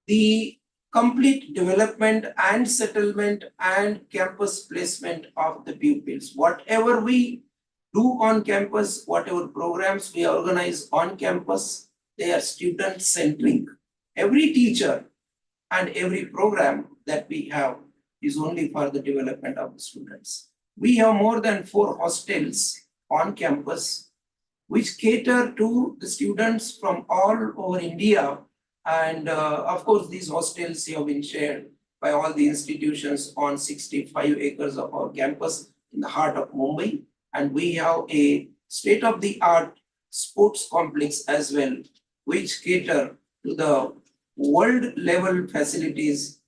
the complete development and settlement and campus placement of the pupils. Whatever we do on campus, whatever programs we organize on campus, they are student centric. Every teacher and every program that we have is only for the development of the students. We have more than 4 hostels on campus which cater to the students from all over India. And of course, these hostels have been shared by all the institutions on 65 acres of our campus in the heart of Mumbai. And we have a state-of-the-art sports complex as well, which cater to the world-level facilities,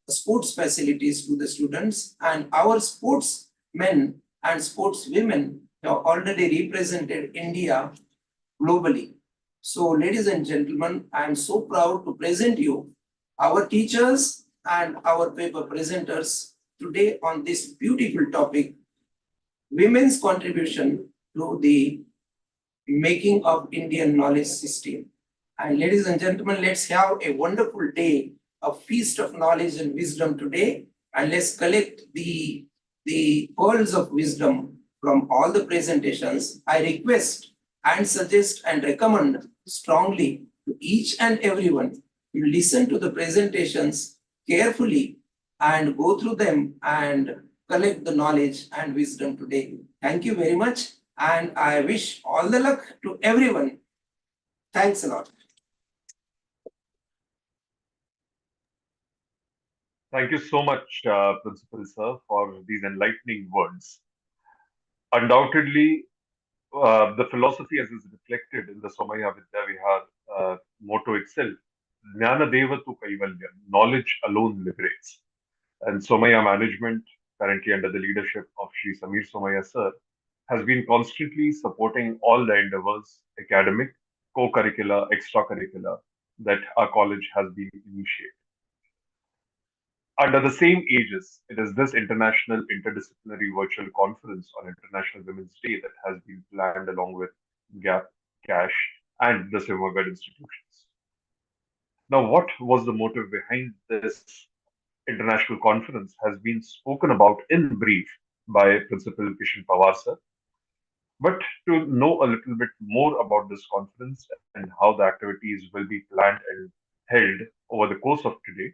sports facilities to the students. And our sportsmen and sportswomen have already represented India globally. So, ladies and gentlemen, I am so proud to present you our teachers and our paper presenters today on this beautiful topic, women's contribution to the making of Indian knowledge system. And ladies and gentlemen, let's have a wonderful day, a feast of knowledge and wisdom today, and let's collect the pearls of wisdom from all the presentations. I request and suggest and recommend strongly to each and everyone to listen to the presentations carefully and go through them and collect the knowledge and wisdom today. Thank you very much, and I wish all the luck to everyone. Thanks a lot. Thank you so much, Principal Sir, for these enlightening words. Undoubtedly, the philosophy as is reflected in the Somaya Vidya Vihar motto itself, Jnana Devatu Kaivalya, knowledge alone liberates. And Somaya management currently under the leadership of Shri Samir Somaya sir, has been constantly supporting all the endeavors, academic, co-curricular, extracurricular, that our college has been initiated. Under the same aegis, it is this international interdisciplinary virtual conference on International Women's Day that has been planned along with GAP, CASH, and the Simwagad institutions. Now, what was the motive behind this international conference has been spoken about in brief by Principal Kishan Pawar sir. But to know a little bit more about this conference and how the activities will be planned and held over the course of today,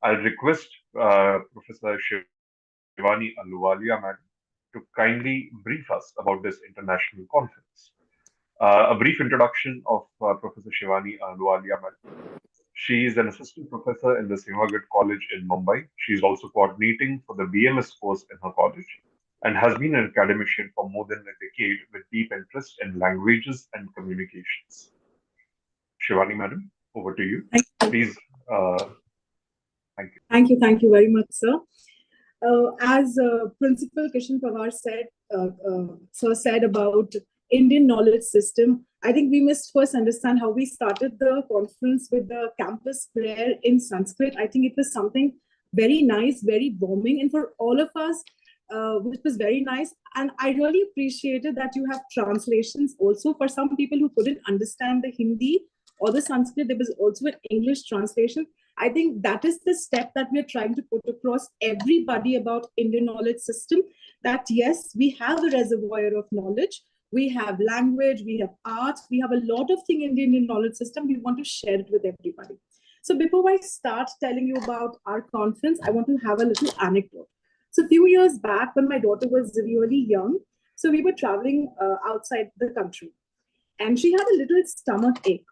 I'll request Professor Shivani Ahluwalia madam to kindly brief us about this international conference. A brief introduction of Professor Shivani Ahluwalia madam. She is an assistant professor in the Simwagad College in Mumbai. She is also coordinating for the BMS course in her college and has been an academician for more than a decade with deep interest in languages and communications. Shivani madam, over to you. Please. Thank you. Thank you very much, sir. As Principal Kishan Pawar said about Indian knowledge system, I think we must first understand how we started the conference with the campus prayer in Sanskrit. I think it was something very nice, very warming, and for all of us, which was very nice. And I really appreciated that you have translations also for some people who couldn't understand the Hindi or the Sanskrit. There was also an English translation. I think that is the step that we're trying to put across everybody about Indian knowledge system, that yes, we have a reservoir of knowledge. We have language, we have art, we have a lot of things in the Indian knowledge system. We want to share it with everybody. So before I start telling you about our conference, I want to have a little anecdote. So a few years back when my daughter was really young, so we were traveling outside the country and she had a little stomach ache.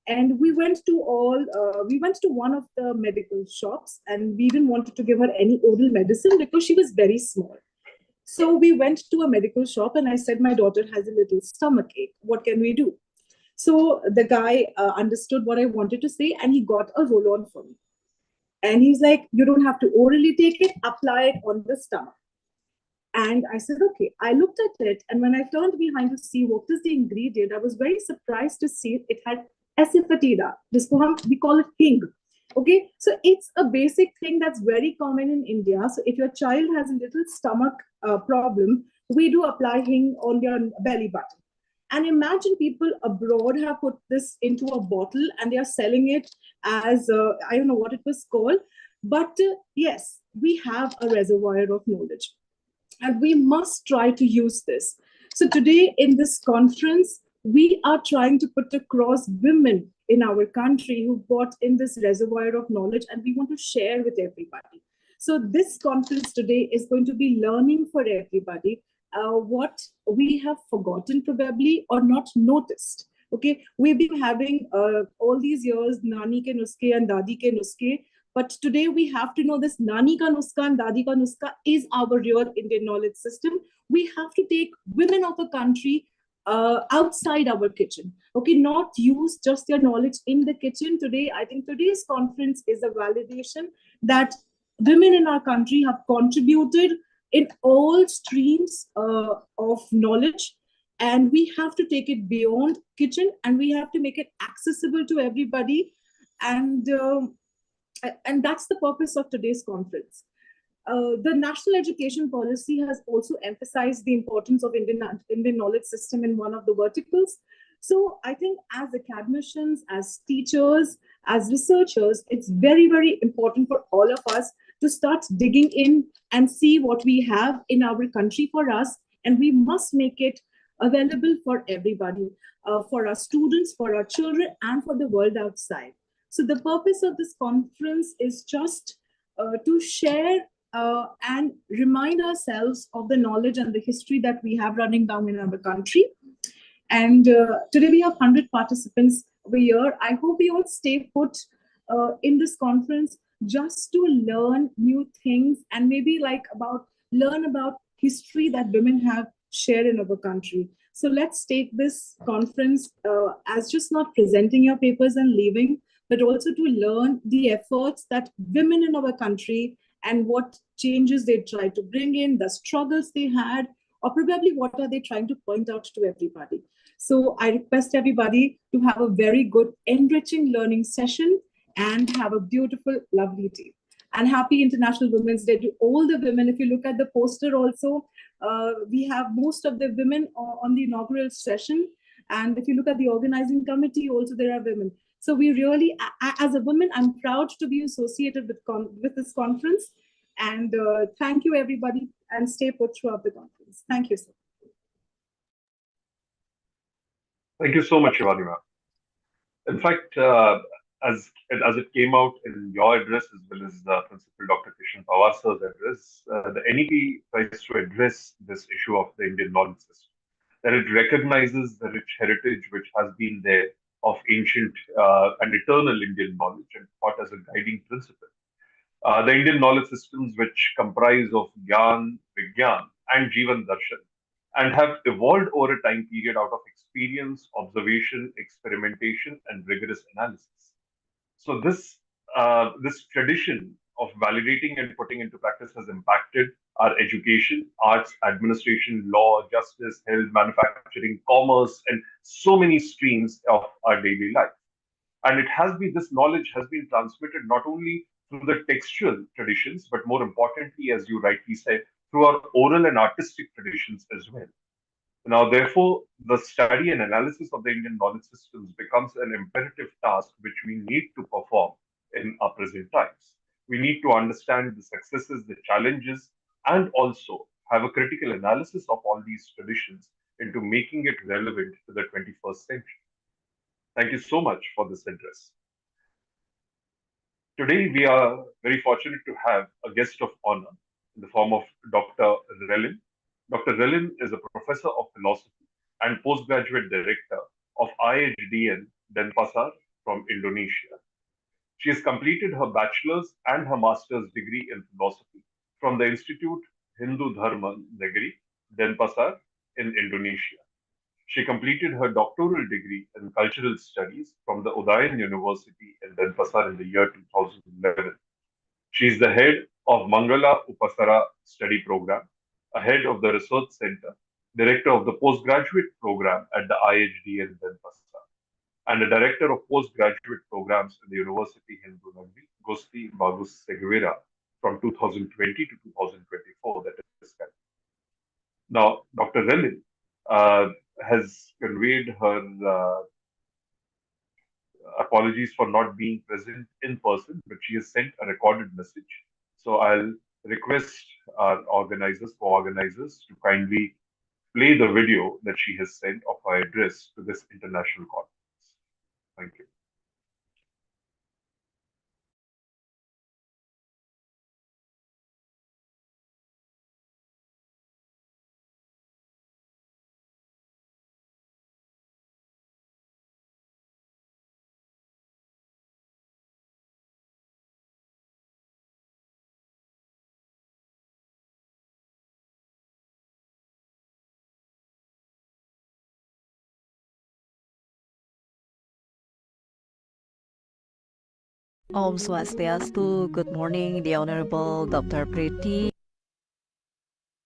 And we went to one of the medical shops and we didn't want to give her any oral medicine because she was very small. So we went to a medical shop and I said, my daughter has a little stomach ache. What can we do? So the guy understood what I wanted to say and he got a roll-on for me. And he's like, you don't have to orally take it, apply it on the stomach. And I said, okay. I looked at it and when I turned behind to see what is the ingredient, I was very surprised to see it had asafoetida. We call it hing. Okay, so it's a basic thing that's very common in India. So if your child has a little stomach problem, we do apply hing on their belly button. And imagine people abroad have put this into a bottle and they are selling it as, I don't know what it was called. But yes, we have a reservoir of knowledge and we must try to use this. So today in this conference, we are trying to put across women in our country who got in this reservoir of knowledge and we want to share with everybody. So this conference today is going to be learning for everybody what we have forgotten probably or not noticed. Okay, we've been having all these years Nani ke nuske and Dadi ke nuske, but today we have to know this Nani ka nuska and Dadi ka nuska is our real Indian knowledge system. We have to take women of a country outside our kitchen. Okay, not use just their knowledge in the kitchen. Today, I think today's conference is a validation that women in our country have contributed in all streams of knowledge, and we have to take it beyond kitchen and we have to make it accessible to everybody. And that's the purpose of today's conference. The national education policy has also emphasized the importance of Indian knowledge system in one of the verticals. So I think as academicians, as teachers, as researchers, it's very, very important for all of us to start digging in and see what we have in our country for us. And we must make it available for everybody, for our students, for our children, and for the world outside. So the purpose of this conference is just to share and remind ourselves of the knowledge and the history that we have running down in our country. And today we have 100 participants over here. I hope we all stay put in this conference just to learn new things and maybe learn about history that women have shared in our country. So let's take this conference as just not presenting your papers and leaving, but also to learn the efforts that women in our country and what changes they tried to bring in, the struggles they had, or probably what are they trying to point out to everybody. So I request everybody to have a very good, enriching learning session and have a beautiful, lovely day. And happy International Women's Day to all the women. If you look at the poster also, we have most of the women on the inaugural session. And if you look at the organizing committee, also there are women. So we really, as a woman, I'm proud to be associated with this conference. And thank you, everybody, and stay put throughout the conference. Thank you, sir. Thank you so much, Shivani ma'am. In fact, as it came out in your address as well as Principal Dr. Kishan Pawar sir's address, the NEP tries to address this issue of the Indian knowledge system, that it recognizes the rich heritage which has been there of ancient and eternal Indian knowledge and taught as a guiding principle. The Indian knowledge systems which comprise of Gyan, Vigyan and Jivan Darshan and have evolved over a time period out of experience, observation, experimentation and rigorous analysis. So this tradition of validating and putting into practice has impacted our education, arts, administration, law, justice, health, manufacturing, commerce, and so many streams of our daily life. And this knowledge has been transmitted not only through the textual traditions, but more importantly, as you rightly said, through our oral and artistic traditions as well. Now, therefore, the study and analysis of the Indian knowledge systems becomes an imperative task which we need to perform in our present times. We need to understand the successes, the challenges, and also have a critical analysis of all these traditions into making it relevant to the 21st century. Thank you so much for this address. Today, we are very fortunate to have a guest of honor in the form of Dr. Relin. Dr. Relin is a professor of philosophy and postgraduate director of IHDN Denpasar from Indonesia. She has completed her bachelor's and her master's degree in philosophy from the Institute Hindu Dharma Negri, Denpasar in Indonesia. She completed her doctoral degree in cultural studies from the Udayan University in Denpasar in the year 2011. She is the head of Mangala Upasara Study Program, a head of the Research Center, director of the postgraduate program at the IHDN Denpasar, and a director of postgraduate programs in the University Hindu Nagri, Gusti Bagus Seguera, from 2020 to 2024. That is correct. Now, Dr. Relin has conveyed her apologies for not being present in person, but she has sent a recorded message. So I'll request our organizers to kindly play the video that she has sent of her address to this international conference. Thank you. Om Swastiastu. Good morning, the Honorable Dr. Priti.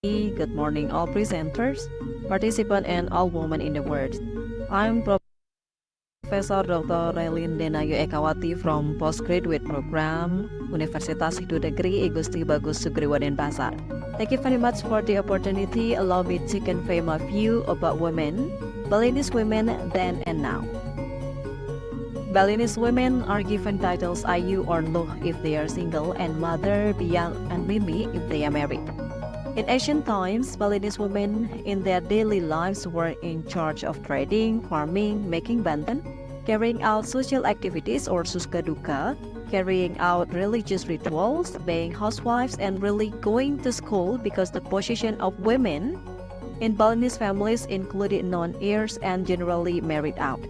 Good morning, all presenters, participants, and all women in the world. I'm Professor Dr. Relin Denayu Ekawati from Postgraduate Program, Universitas Hindu Negeri Gusti Bagus Seguera Denpasar. Thank you very much for the opportunity. Allow me to convey my view about women, Balinese women then and now. Balinese women are given titles Ayu or Luh if they are single, and Mother, Biang, and Mimi if they are married. In ancient times, Balinese women in their daily lives were in charge of trading, farming, making banten, carrying out social activities or suskaduka, carrying out religious rituals, being housewives, and really going to school because the position of women in Balinese families included non-heirs and generally married out.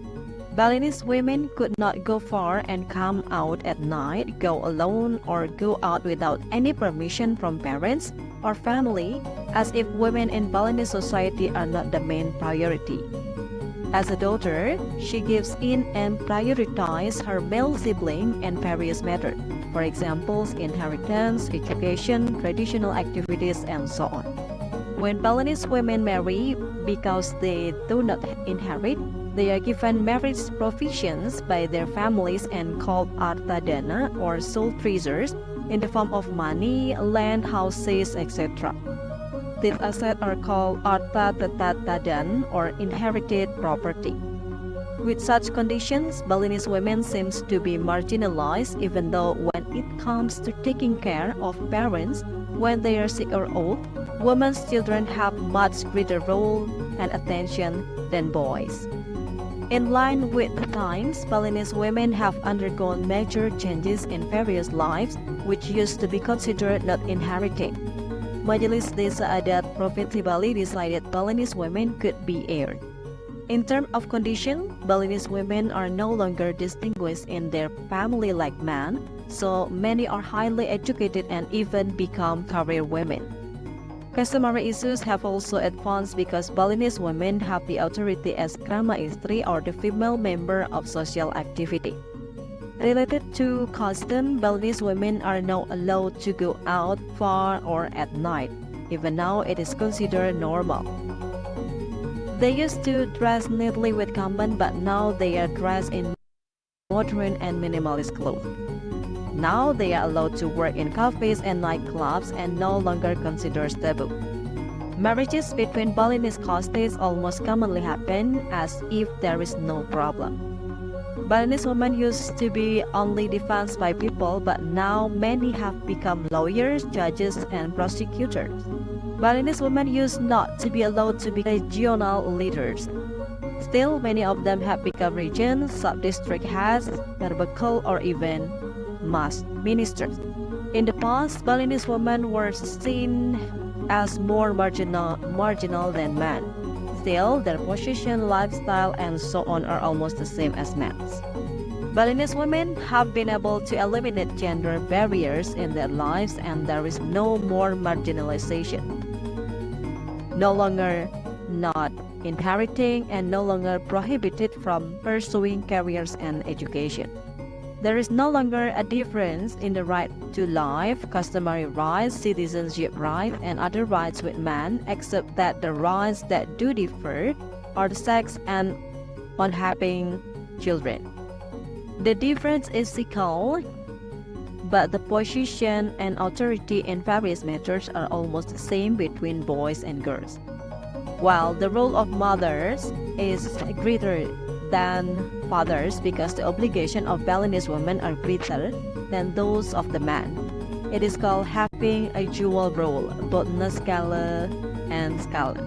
Balinese women could not go far and come out at night, go alone, or go out without any permission from parents or family, as if women in Balinese society are not the main priority. As a daughter, she gives in and prioritizes her male sibling in various matters. for example, inheritance, education, traditional activities, and so on. When Balinese women marry because they do not inherit, they are given marriage provisions by their families and called arta dana or soul treasures in the form of money, land, houses, etc. These assets are called arta tatatadan or inherited property. With such conditions, Balinese women seems to be marginalized even though when it comes to taking care of parents when they are sick or old, women's children have much greater role and attention than boys. In line with the times, Balinese women have undergone major changes in various lives which used to be considered not inheriting. Majelis Desa Adat Provinsi Bali decided Balinese women could be heirs. In terms of condition, Balinese women are no longer distinguished in their family like men, so many are highly educated and even become career women. Customary issues have also advanced because Balinese women have the authority as Krama Istri or the female member of social activity. Related to custom, Balinese women are now allowed to go out far or at night. Even now, it is considered normal. They used to dress neatly with kamban, but now they are dressed in modern and minimalist clothes. Now they are allowed to work in cafes and nightclubs and no longer considered taboo. Marriages between Balinese castes almost commonly happen as if there is no problem. Balinese women used to be only defended by people, but now many have become lawyers, judges, and prosecutors. Balinese women used not to be allowed to be regional leaders. Still, many of them have become region, sub-district heads, perbekal, or even mass ministers. In the past, Balinese women were seen as more marginal than men. Still, their position, lifestyle, and so on are almost the same as men's. Balinese women have been able to eliminate gender barriers in their lives, and there is no more marginalization. No longer not inheriting and no longer prohibited from pursuing careers and education. There is no longer a difference in the right to life, customary rights, citizenship rights, and other rights with men, except that the rights that do differ are the sex and on having children. The difference is equal, but the position and authority in various matters are almost the same between boys and girls. While the role of mothers is greater than fathers because the obligation of Balinese women are greater than those of the man. It is called having a dual role, both Naskala and Skala.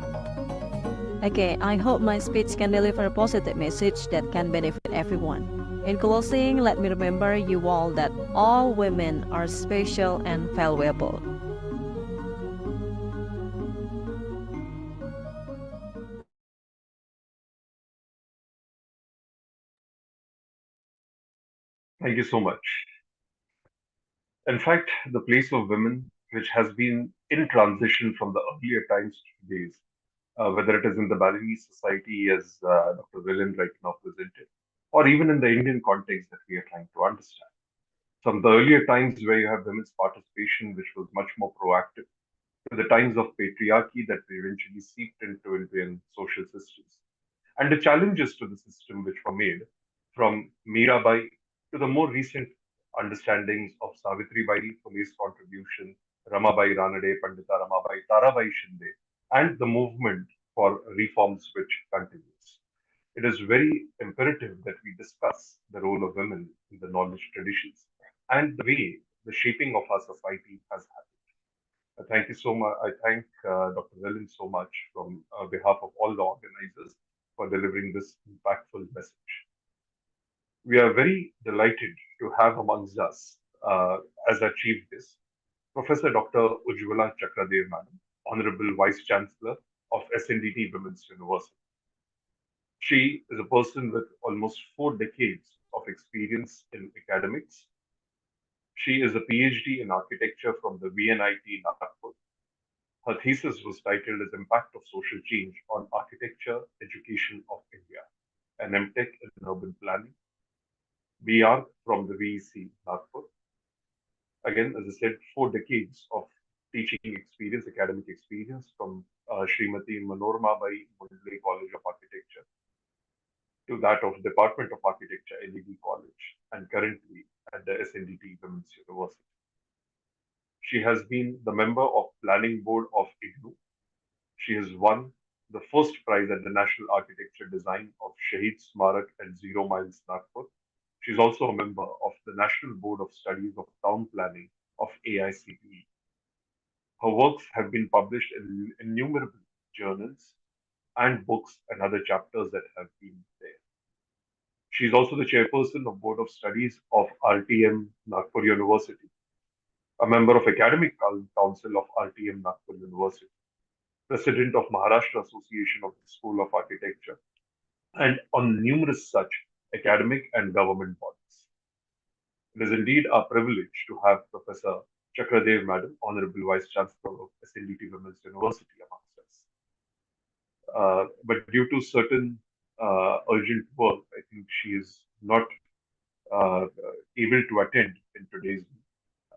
Okay, I hope my speech can deliver a positive message that can benefit everyone. In closing, let me remember you all that all women are special and valuable. Thank you so much. In fact, the place of women, which has been in transition from the earlier times to today's, whether it is in the Balinese society as Dr. Villain right now presented, or even in the Indian context that we are trying to understand. From the earlier times where you have women's participation, which was much more proactive, to the times of patriarchy that eventually seeped into Indian social systems, and the challenges to the system which were made from Mirabai to the more recent understandings of Savitri Bai, Phule's contribution, Ramabai Ranade, Pandita Ramabai, Tarabai Shinde, and the movement for reforms which continues. It is very imperative that we discuss the role of women in the knowledge traditions and the way the shaping of our society has happened. Thank you so much. I thank Dr. Villain so much from behalf of all the organizers for delivering this impactful message. We are very delighted to have amongst us, as our chief guest, Professor Dr. Ujjwala Chakradev Madam, Honorable Vice Chancellor of SNDT Women's University. She is a person with almost 4 decades of experience in academics. She is a PhD in architecture from the VNIT Nagpur. Her thesis was titled as Impact of Social Change on Architecture Education of India, an MTech in Urban Planning. BR from the VEC Nagpur. again, as I said, 4 decades of teaching experience, academic experience from Srimati Manorama Bai Mundle College of Architecture to that of Department of Architecture, LED College, and currently at the SNDT Women's University. She has been the member of Planning Board of IGNOU. She has won the first prize at the National Architecture Design of Shahid Smarak at 0 Miles, Nagpur. She is also a member of the National Board of Studies of Town Planning of AICTE. Her works have been published in innumerable journals and books and other chapters that have been there. She is also the chairperson of Board of Studies of RTM Nagpur University, a member of Academic Council of RTM Nagpur University, president of Maharashtra Association of the School of Architecture, and on numerous such academic and government bodies. It is indeed our privilege to have Professor Chakradev Madam, Honorable Vice Chancellor of SNDT Women's University amongst us. But due to certain urgent work, I think she is not able to attend in today's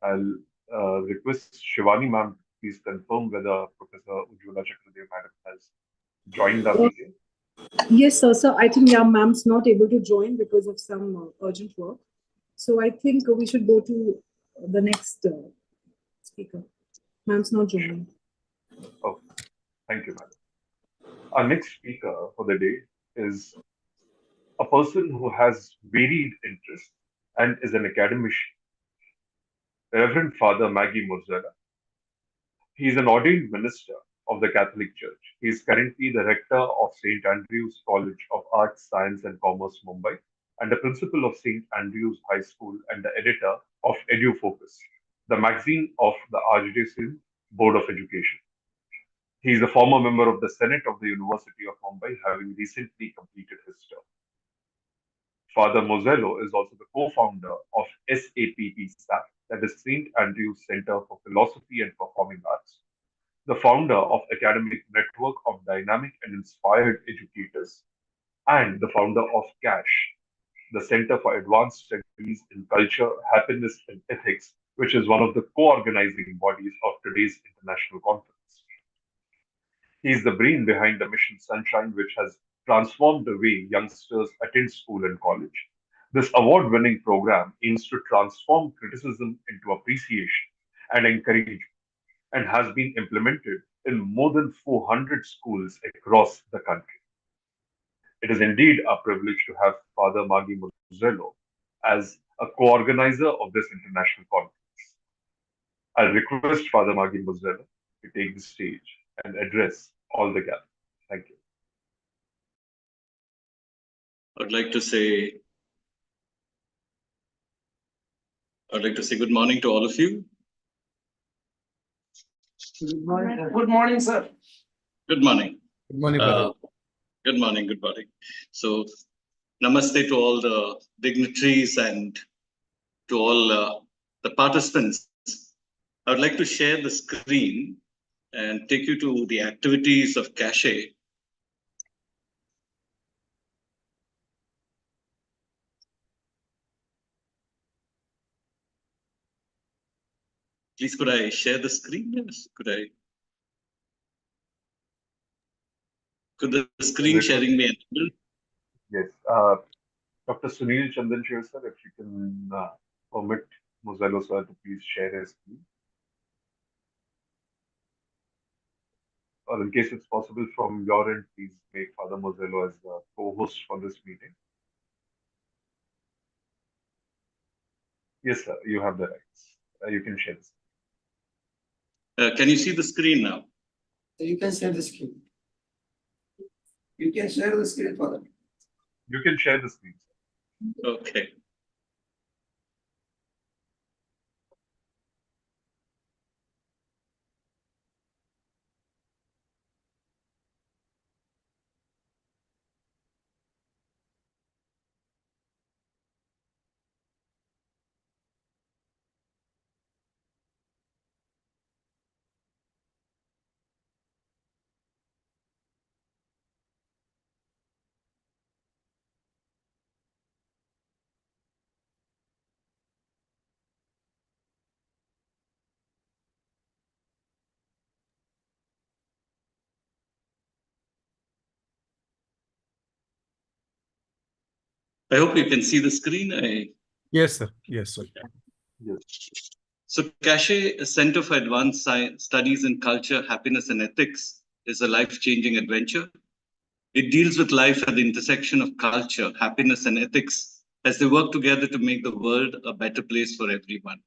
meeting. I'll request Shivani ma'am to please confirm whether Professor Ujjwala Chakradev Madam has joined the meeting. Yes, sir. So I think, yeah, ma'am's not able to join because of some urgent work. So I think we should go to the next speaker. Ma'am's not joining. Oh, thank you, madam. Our next speaker for the day is a person who has varied interests and is an academician, Reverend Father Maggie Mozzella. He is an ordained minister of the Catholic Church. He is currently the rector of St. Andrew's College of Arts, Science and Commerce, Mumbai, and the principal of St. Andrew's High School and the editor of EduFocus, the magazine of the Archdiocesan Board of Education. He is a former member of the Senate of the University of Mumbai, having recently completed his term. Father Mozzello is also the co-founder of SAPP SAP, that is St. Andrew's Center for Philosophy and Performing Arts, the founder of Academic Network of Dynamic and Inspired Educators, and the founder of CASH, the Center for Advanced Studies in Culture, Happiness and Ethics, which is one of the co-organizing bodies of today's international conference. He is the brain behind the Mission Sunshine, which has transformed the way youngsters attend school and college. This award-winning program aims to transform criticism into appreciation and encouragement, and has been implemented in more than 400 schools across the country. It is indeed a privilege to have Father Maggie Mozzello as a co-organizer of this international conference. I'll request Father Maggie Mozzello to take the stage and address all the gathering. Thank you. I'd like to say good morning to all of you. Good morning. Good morning, sir. Good morning. Good morning, brother. Good morning. Good morning. So, namaste to all the dignitaries and to all the participants. I would like to share the screen and take you to the activities of CASHE. Please, could I share the screen? Yes, could the screen sharing be enabled? Yes. Dr. Sunil Chandanshir, sir, if you can permit Mozzello, sir, to please share his screen. Or in case it's possible from your end, please make Father Mozzello as the co-host for this meeting. Yes, sir, you have the rights. You can share this. Can you see the screen now? You can share the screen. You can share the screen for them. You can share the screen, sir. Okay. I hope you can see the screen. Yes, sir. Yes, sir. So CASHE, a Center for Advanced Studies in Culture, Happiness and Ethics, is a life-changing adventure. It deals with life at the intersection of culture, happiness and ethics as they work together to make the world a better place for everyone.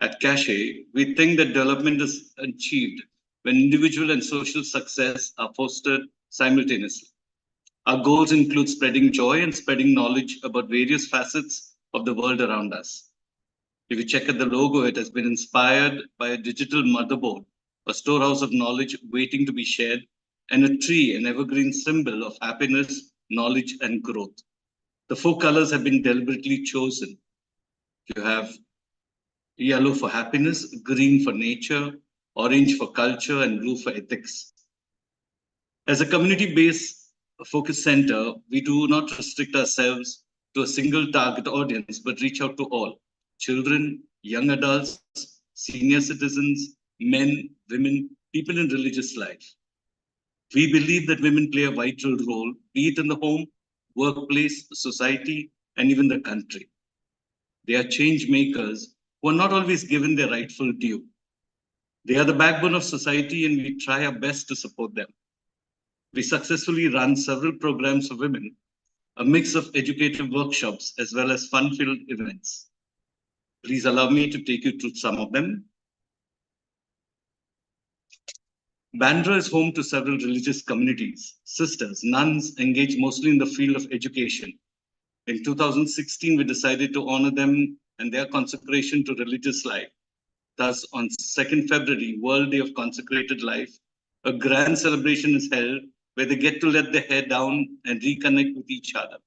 At CASHE, we think that development is achieved when individual and social success are fostered simultaneously. Our goals include spreading joy and spreading knowledge about various facets of the world around us. If you check at the logo, it has been inspired by a digital motherboard, a storehouse of knowledge waiting to be shared, and a tree, an evergreen symbol of happiness, knowledge, and growth. The 4 colors have been deliberately chosen. You have yellow for happiness, green for nature, orange for culture, and blue for ethics. As a community-based focus center, we do not restrict ourselves to a single target audience, but reach out to all: children, young adults, senior citizens, men, women, people in religious life. We believe that women play a vital role, be it in the home, workplace, society, and even the country. They are change makers who are not always given their rightful due. They are the backbone of society, and we try our best to support them. We successfully run several programs for women, a mix of educative workshops as well as fun-filled events. Please allow me to take you through some of them. Bandra is home to several religious communities. Sisters, nuns engage mostly in the field of education. In 2016, we decided to honor them and their consecration to religious life. Thus, on 2nd February, World Day of Consecrated Life, a grand celebration is held where they get to let their hair down and reconnect with each other.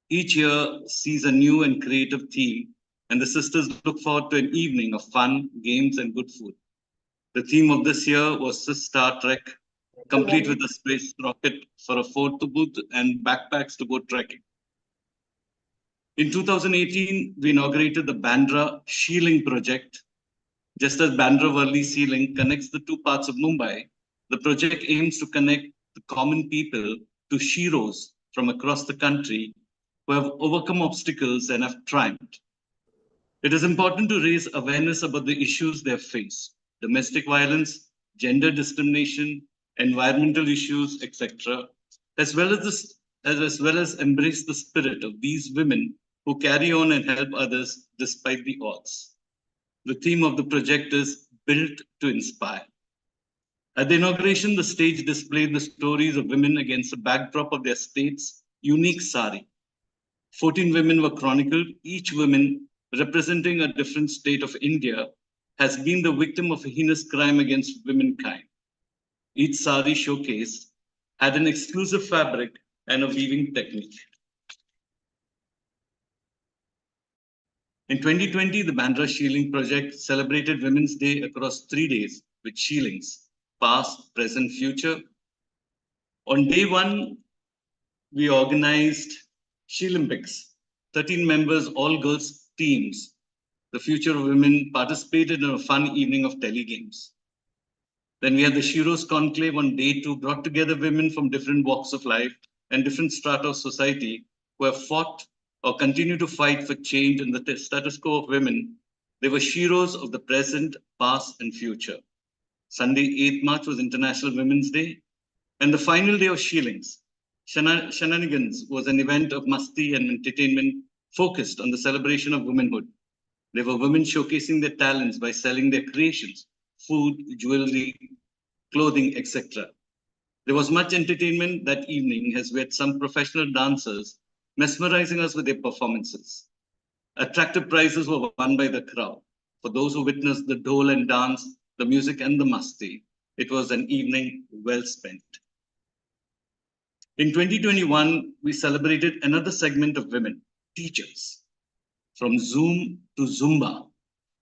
Each year sees a new and creative theme, and the sisters look forward to an evening of fun, games, and good food. The theme of this year was Star Trek, complete with a space rocket for a photo booth and backpacks to go trekking. In 2018, we inaugurated the Bandra She-Link project. Just as Bandra Worli Sea-Link connects the 2 parts of Mumbai, the project aims to connect the common people to sheroes from across the country who have overcome obstacles and have triumphed. It is important to raise awareness about the issues they face: domestic violence, gender discrimination, environmental issues, etc., as well as embrace the spirit of these women who carry on and help others despite the odds. The theme of the project is Built to Inspire. At the inauguration, the stage displayed the stories of women against the backdrop of their state's unique sari. 14 women were chronicled, each woman representing a different state of India has been the victim of a heinous crime against womankind. Each sari showcase had an exclusive fabric and a weaving technique. In 2020, the Bandra She-Link project celebrated Women's Day across 3 days with She-Links, past, present, future. On day 1, we organized She-Olympics. 13 members, all girls teams. The future of women participated in a fun evening of telegames. Then we had the Sheroes Conclave on day 2, brought together women from different walks of life and different strata of society who have fought or continue to fight for change in the status quo of women. They were Sheroes of the present, past, and future. Sunday, 8th March was International Women's Day. And the final day of She-Links, Shenanigans, was an event of masti and entertainment focused on the celebration of womanhood. There were women showcasing their talents by selling their creations, food, jewelry, clothing, etc. There was much entertainment that evening, as we had some professional dancers mesmerizing us with their performances. Attractive prizes were won by the crowd. For those who witnessed the dole and dance, the music and the masti, it was an evening well spent. In 2021, we celebrated another segment of women, teachers. From Zoom to Zumba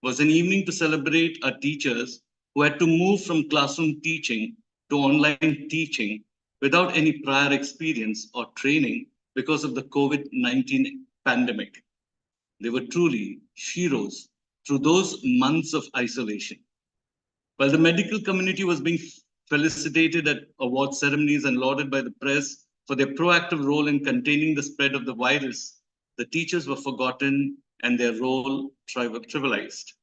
was an evening to celebrate our teachers who had to move from classroom teaching to online teaching without any prior experience or training because of the COVID-19 pandemic. They were truly Sheroes through those months of isolation. While the medical community was being felicitated at award ceremonies and lauded by the press for their proactive role in containing the spread of the virus, the teachers were forgotten and their role trivialized.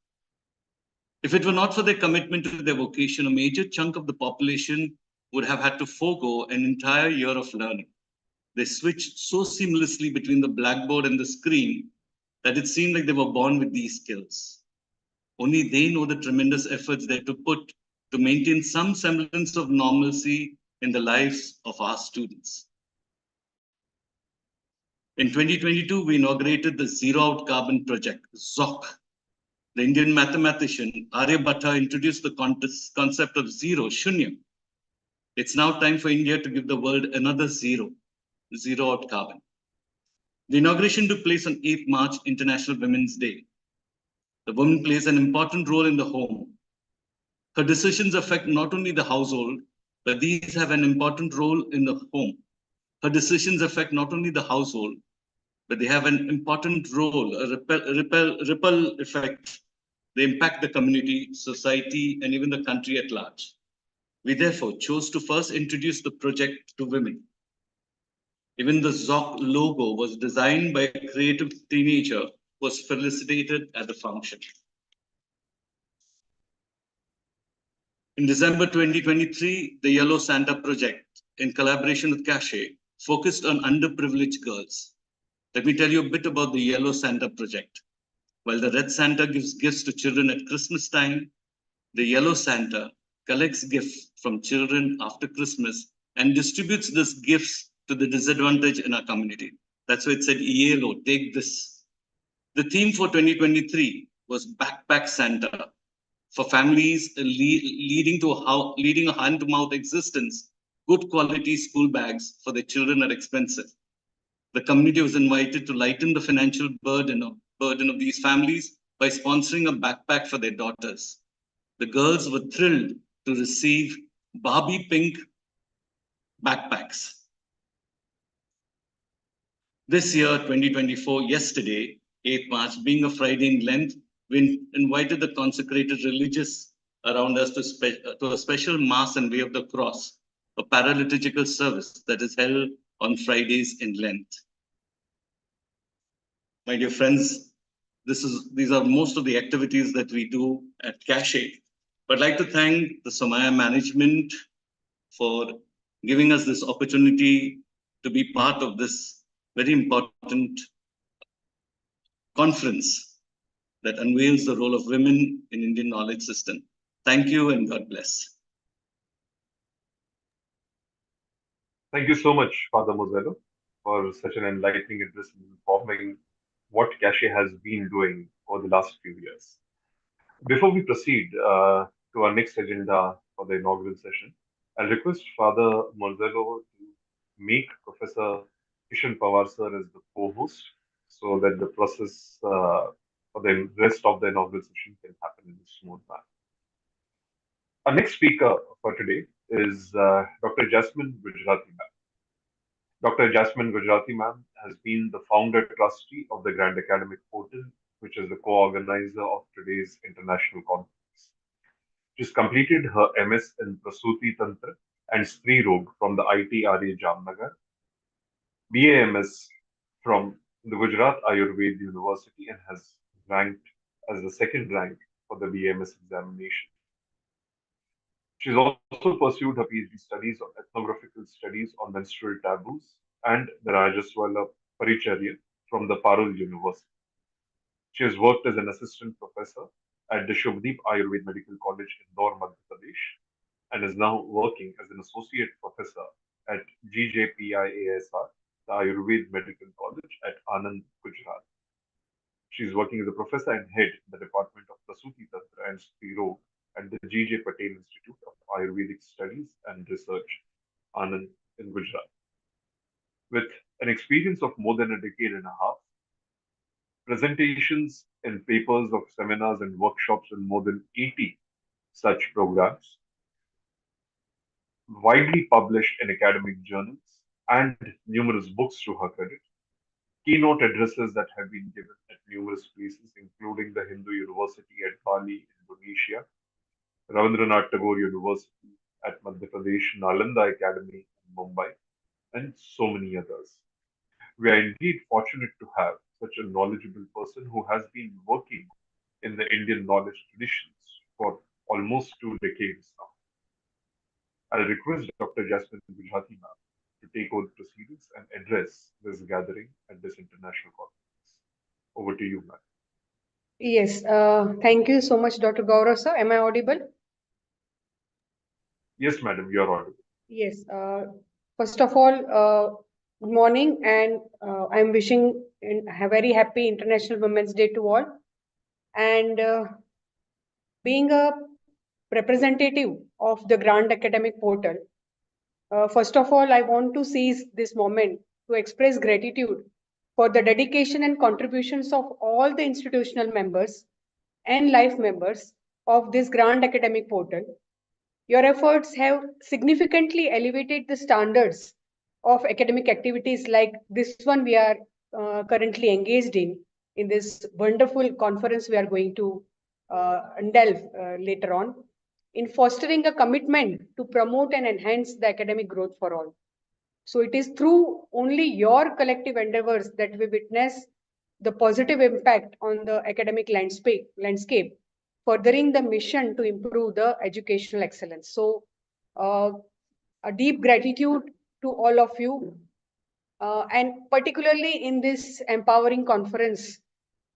If it were not for their commitment to their vocation, a major chunk of the population would have had to forego an entire year of learning. They switched so seamlessly between the blackboard and the screen that it seemed like they were born with these skills. Only they know the tremendous efforts they had to put to maintain some semblance of normalcy in the lives of our students. In 2022, we inaugurated the Zero Out Carbon Project, ZOC. The Indian mathematician Aryabhatta introduced the concept of zero, shunya. It's now time for India to give the world another zero out carbon. The inauguration took place on 8th March, International Women's Day. The woman plays an important role in the home. Her decisions affect not only the household, but these have an important role in the home. Her decisions affect not only the household, but they have an important role, a ripple effect. They impact the community, society, and even the country at large. We therefore chose to first introduce the project to women. Even the ZOC logo was designed by a creative teenager who was felicitated at the function. In December 2023, the Yellow Santa project, in collaboration with Cache, focused on underprivileged girls. Let me tell you a bit about the Yellow Santa project. While the Red Santa gives gifts to children at Christmas time, the Yellow Santa collects gifts from children after Christmas and distributes these gifts to the disadvantaged in our community. That's why it said, yellow, take this. The theme for 2023 was Backpack Santa. For families leading a hand-to-mouth existence, good quality school bags for their children are expensive. The community was invited to lighten the financial burden of these families by sponsoring a backpack for their daughters. The girls were thrilled to receive Barbie pink backpacks. This year, 2024, yesterday, 8th March, being a Friday in Lent, we invited the consecrated religious around us to a special Mass and Way of the Cross, a paraliturgical service that is held on Fridays in Lent. My dear friends, these are most of the activities that we do at Cache. But I'd like to thank the Somaiya management for giving us this opportunity to be part of this very important conference that unveils the role of women in Indian knowledge system. Thank you and God bless. Thank you so much, Father Mozello, for such an enlightening address in informing what Cache has been doing over the last few years. Before we proceed to our next agenda for the inaugural session, I'll request Father Mozello to make Professor Kishan Pawar sir as the co-host so that the process for the rest of the inaugural session can happen in a smooth manner. Our next speaker for today is Dr. Jasmine Gujrati ma'am. Dr. Jasmine Gujrati ma'am has been the founder trustee of the Grand Academic Portal, which is the co-organizer of today's international conference. She's completed her MS in Prasuti Tantra and Stri Rog from the ITRA Jamnagar, BAMS from the Gujarat Ayurveda University, and has ranked as the second rank for the BAMS examination. She's also pursued her PhD studies on ethnographical studies on menstrual taboos and the Rajaswala Paricharya from the Parul University. She has worked as an assistant professor at the Shubhdeep Ayurveda Medical College in Indore, Madhya Pradesh, and is now working as an associate professor at GJPIASR, the Ayurveda Medical College at Anand, Gujarat. She is working as a professor and head in the Department of Prasuti Tantra and Stri Rog at the G.J. Patel Institute of Ayurvedic Studies and Research, Anand in Gujarat. With an experience of more than a decade and a half, presentations and papers of seminars and workshops in more than 80 such programs, widely published in academic journals, and numerous books to her credit, keynote addresses that have been given at numerous places, including the Hindu University at Bali, Indonesia, Ravindranath Tagore University at Madhya Pradesh, Nalanda Academy in Mumbai, and so many others. We are indeed fortunate to have such a knowledgeable person who has been working in the Indian knowledge traditions for almost 2 decades now. I'll request Dr. Jasmine Gujrati ma'am to take over the proceedings and address this gathering at this international conference. Over to you, ma'am. Yes, thank you so much, Dr. Gaurav sir. Am I audible? Yes, madam, you are audible. Yes. First of all, good morning, and I'm wishing a very happy International Women's Day to all. And being a representative of the Grand Academic Portal, first of all, I want to seize this moment to express gratitude for the dedication and contributions of all the institutional members and life members of this Grand Academic Portal. Your efforts have significantly elevated the standards of academic activities like this one we are currently engaged in this wonderful conference we are going to delve later on, in fostering a commitment to promote and enhance the academic growth for all. So it is through only your collective endeavors that we witness the positive impact on the academic landscape, furthering the mission to improve the educational excellence. So a deep gratitude to all of you. And particularly in this empowering conference,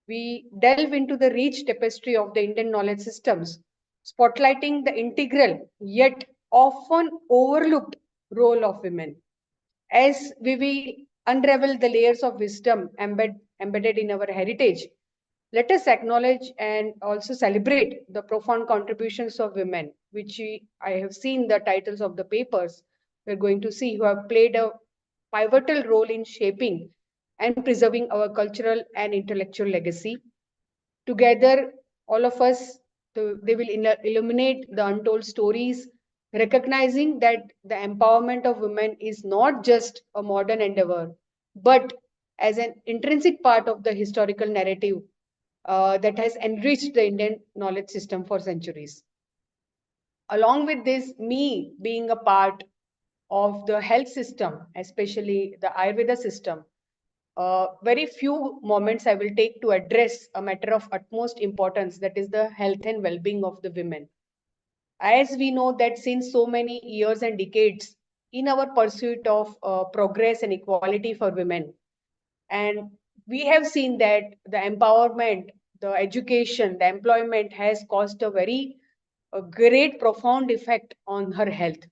we delve into the rich tapestry of the Indian knowledge systems, spotlighting the integral yet often overlooked role of women. As we will unravel the layers of wisdom embedded in our heritage, let us acknowledge and also celebrate the profound contributions of women, which I have seen the titles of the papers we're going to see, who have played a pivotal role in shaping and preserving our cultural and intellectual legacy. Together, all of us, they will illuminate the untold stories, recognizing that the empowerment of women is not just a modern endeavor, but as an intrinsic part of the historical narrative that has enriched the Indian knowledge system for centuries. Along with this, me being a part of the health system, especially the Ayurveda system, very few moments I will take to address a matter of utmost importance, that is the health and well-being of the women. As we know that since so many years and decades, in our pursuit of progress and equality for women, and we have seen that the empowerment, the education, the employment has caused a great, profound effect on her health.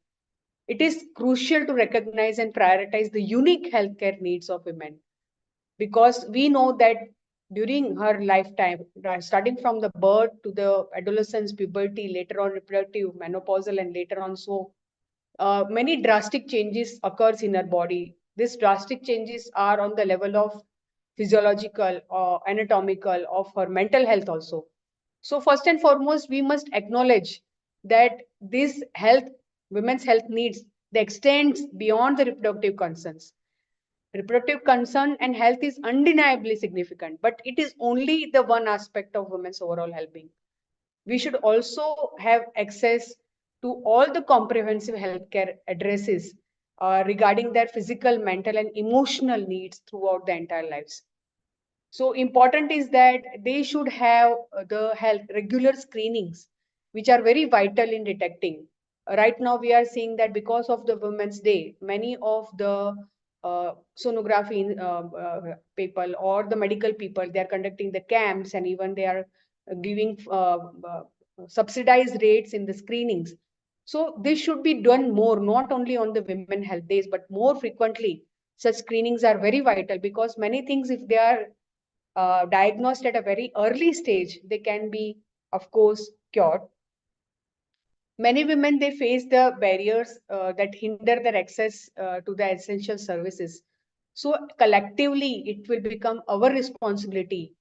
It is crucial to recognize and prioritize the unique healthcare needs of women, because we know that during her lifetime, starting from the birth to the adolescence, puberty, later on reproductive, menopausal, and later on many drastic changes occurs in her body. These drastic changes are on the level of physiological or anatomical, of her mental health also. So first and foremost, we must acknowledge that this health, women's health needs, they extends beyond the reproductive concerns. Reproductive concern and health is undeniably significant, but it is only the one aspect of women's overall well-being. We should also have access to all the comprehensive healthcare addresses regarding their physical, mental, and emotional needs throughout the entire lives. So important is that they should have the health regular screenings, which are very vital in detecting. Right now, we are seeing that because of the Women's Day, many of the sonography people or the medical people, they are conducting the camps, and even they are giving subsidized rates in the screenings. So this should be done more, not only on the Women Health Days, but more frequently. Such screenings are very vital, because many things, if they are diagnosed at a very early stage, they can be, of course, cured. Many women, they face the barriers that hinder their access to the essential services. So collectively, it will become our responsibility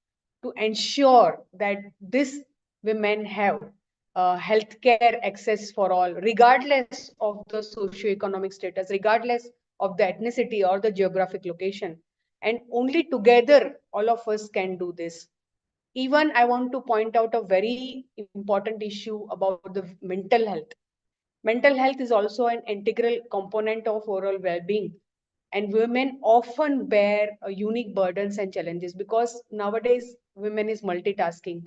to ensure that these women have healthcare access for all, regardless of the socioeconomic status, regardless of the ethnicity or the geographic location. And only together, all of us can do this. Even I want to point out a very important issue about the mental health. Mental health is also an integral component of overall well-being. And women often bear unique burdens and challenges because nowadays women is multitasking.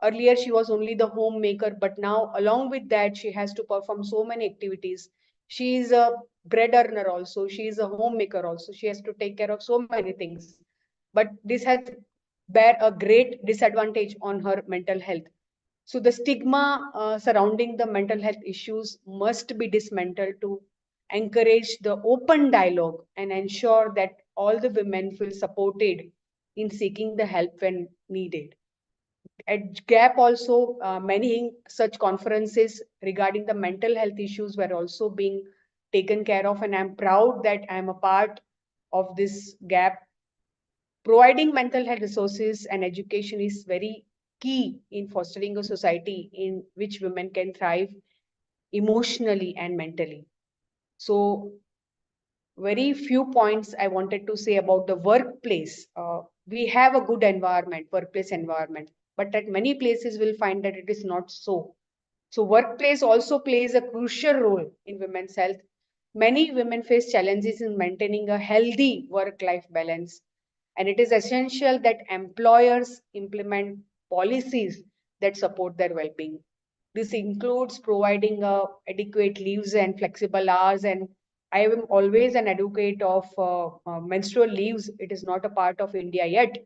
Earlier, she was only the homemaker, but now, along with that, she has to perform so many activities. She is a bread earner also. She is a homemaker also. She has to take care of so many things. But this has bear a great disadvantage on her mental health. So the stigma surrounding the mental health issues must be dismantled to encourage the open dialogue and ensure that all the women feel supported in seeking the help when needed. At GAP also, many such conferences regarding the mental health issues were also being taken care of, and I'm proud that I'm a part of this GAP. Providing mental health resources and education is very key in fostering a society in which women can thrive emotionally and mentally. So, very few points I wanted to say about the workplace. We have a good environment, workplace environment, but at many places we'll find that it is not so. So, workplace also plays a crucial role in women's health. Many women face challenges in maintaining a healthy work-life balance, and it is essential that employers implement policies that support their well-being. This includes providing adequate leaves and flexible hours. And I am always an advocate of menstrual leaves. It is not a part of India yet,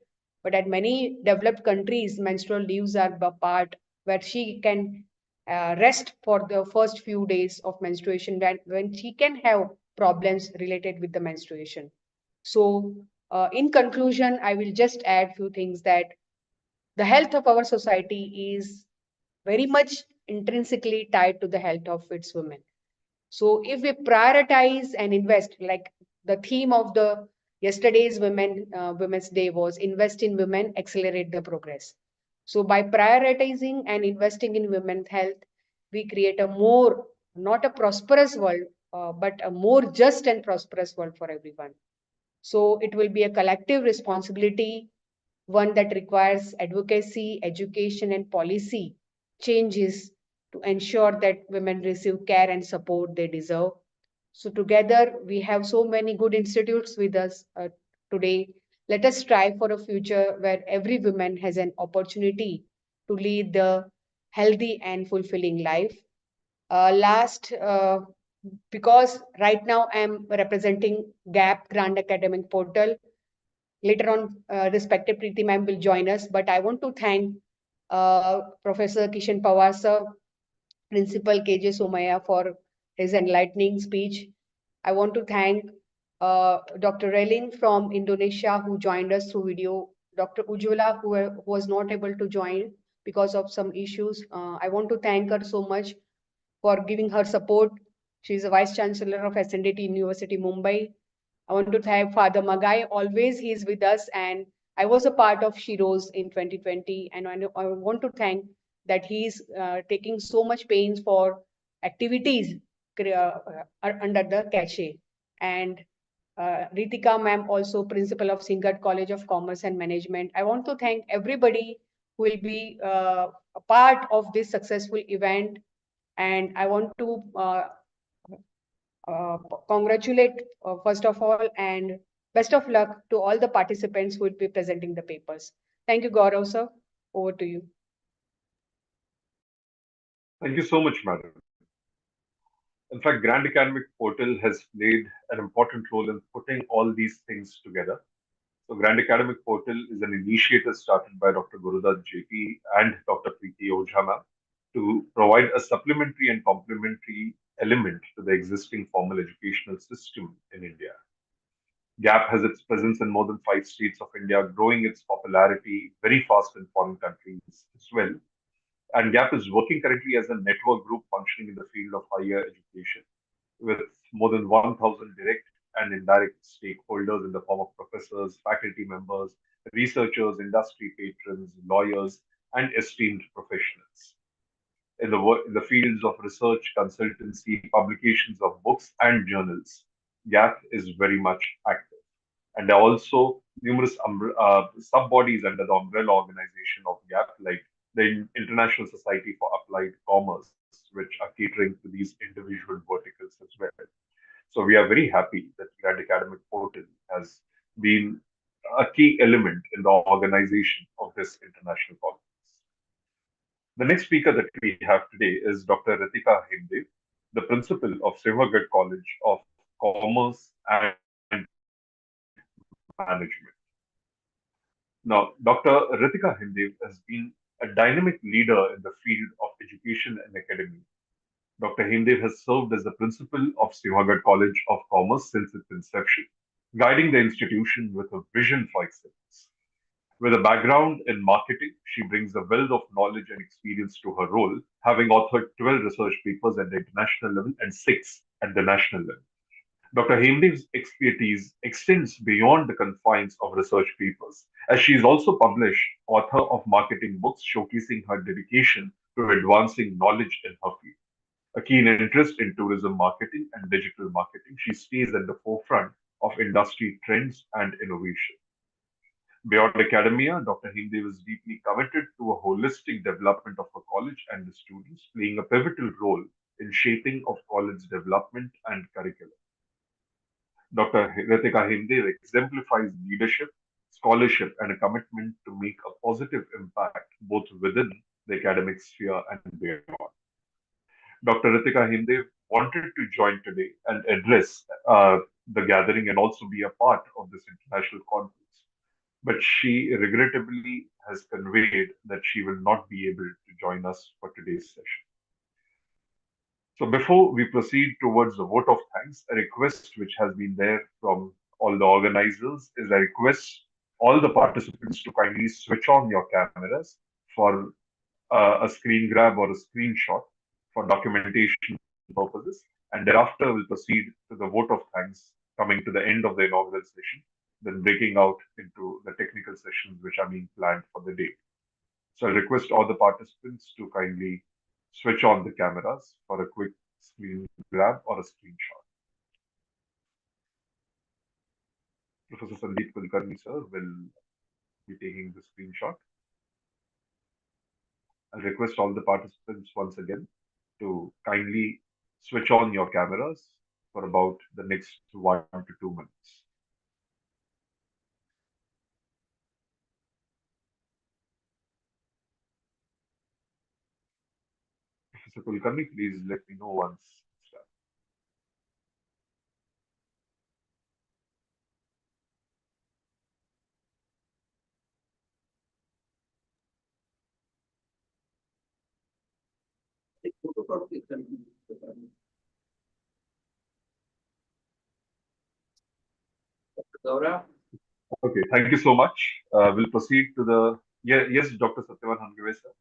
but at many developed countries, menstrual leaves are a part where she can rest for the first few days of menstruation when she can have problems related with the menstruation. So, in conclusion, I will just add few things that the health of our society is very much intrinsically tied to the health of its women. So, if we prioritize and invest, like the theme of the yesterday's Women's Day was invest in women, accelerate the progress. So, by prioritizing and investing in women's health, we create a more, not a prosperous world, but a more just and prosperous world for everyone. So, it will be a collective responsibility, one that requires advocacy, education, and policy changes to ensure that women receive care and support they deserve. So, together, we have so many good institutes with us today. Let us strive for a future where every woman has an opportunity to lead the healthy and fulfilling life. Last, because right now I am representing GAP Grand Academic Portal. Later on, respected Preeti ma'am will join us, but I want to thank Professor Kishan Pawar sir, Principal KJ Somaya for his enlightening speech. I want to thank Dr. Relin from Indonesia who joined us through video, Dr. Ujjwala who was not able to join because of some issues. I want to thank her so much for giving her support. She is a Vice Chancellor of SNDT University, Mumbai. I want to thank Father Magai. Always he is with us, and I was a part of Shiro's in 2020, and I want to thank that he is taking so much pains for activities under the cachet. And Ritika ma'am, also principal of Singat College of Commerce and Management. I want to thank everybody who will be a part of this successful event. And I want to congratulate first of all and best of luck to all the participants who will be presenting the papers. Thank you, Gaurav sir. Over to you. Thank you so much, madam. In fact, Grand Academic Portal has played an important role in putting all these things together. So Grand Academic Portal is an initiative started by Dr. Gurudat JP and Dr. Preeti Ojha ma'am to provide a supplementary and complementary element to the existing formal educational system in India. GAP has its presence in more than 5 states of India, growing its popularity very fast in foreign countries as well. And GAP is working currently as a network group functioning in the field of higher education with more than 1,000 direct and indirect stakeholders in the form of professors, faculty members, researchers, industry patrons, lawyers, and esteemed professionals. In the fields of research, consultancy, publications of books and journals, GAP is very much active. And there are also numerous sub-bodies under the umbrella organization of GAP, like the International Society for Applied Commerce, which are catering to these individual verticals as well. So we are very happy that Grand Academic Portal been a key element in the organization of this international conference. The next speaker that we have today is Dr. Ritika Hemdev, the principal of Sinhagad College of Commerce and Management. Now, Dr. Ritika Hemdev has been a dynamic leader in the field of education and academia. Dr. Hemdev has served as the principal of Sinhagad College of Commerce since its inception, guiding the institution with a vision for excellence. With a background in marketing, she brings a wealth of knowledge and experience to her role, having authored 12 research papers at the international level and 6 at the national level. Dr. Hemdev's expertise extends beyond the confines of research papers, as she is also published author of marketing books showcasing her dedication to advancing knowledge in her field. A keen interest in tourism marketing and digital marketing, she stays at the forefront of industry trends and innovation. Beyond academia, Dr. Hemdev is deeply committed to a holistic development of a college and the students, playing a pivotal role in shaping of college development and curriculum. Dr. Ritika Hemdev exemplifies leadership, scholarship, and a commitment to make a positive impact both within the academic sphere and beyond. Dr. Ritika Hemdev wanted to join today and address the gathering and also be a part of this international conference. But she regrettably has conveyed that she will not be able to join us for today's session. So before we proceed towards the vote of thanks, a request which has been there from all the organizers is I request all the participants to kindly switch on your cameras for a screen grab or a screenshot for documentation purposes. And thereafter, we'll proceed to the vote of thanks coming to the end of the inaugural session, then breaking out into the technical sessions which are being planned for the day. So I request all the participants to kindly switch on the cameras for a quick screen grab or a screenshot. Professor Sandeep Kulkarni sir will be taking the screenshot. I request all the participants once again to kindly switch on your cameras for about the next 1 to 2 minutes. Professor Kulkarni, please let me know once it's done. Gaurav? Okay, thank you so much. We'll proceed to the yes, Dr. Satyavan Hangave sir.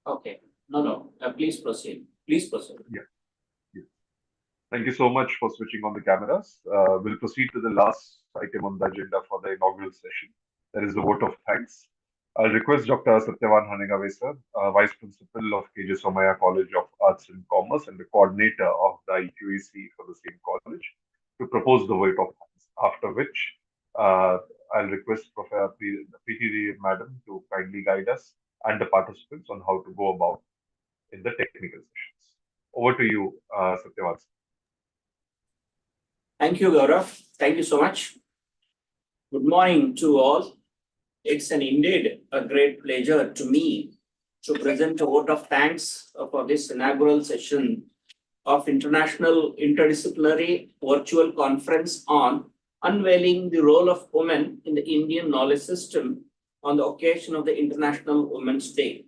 Okay. No. Please proceed. Please proceed. Yeah. Thank you so much for switching on the cameras. We'll proceed to the last item on the agenda for the inaugural session. That is the vote of thanks. I'll request Dr. Satyavan Hangave sir, Vice Principal of KJ Somaiya College of Arts and Commerce and the coordinator of the IQAC for the same college, to propose the vote of thanks. After which, I'll request Professor Preeti Madam to kindly guide us and the participants on how to go about in the technical sessions. Over to you, Satyavan. Thank you, Gaurav. Thank you so much. Good morning to all. It's indeed a great pleasure to me to present a vote of thanks for this inaugural session of International Interdisciplinary Virtual Conference on Unveiling the Role of Women in the Indian Knowledge System on the occasion of the International Women's Day.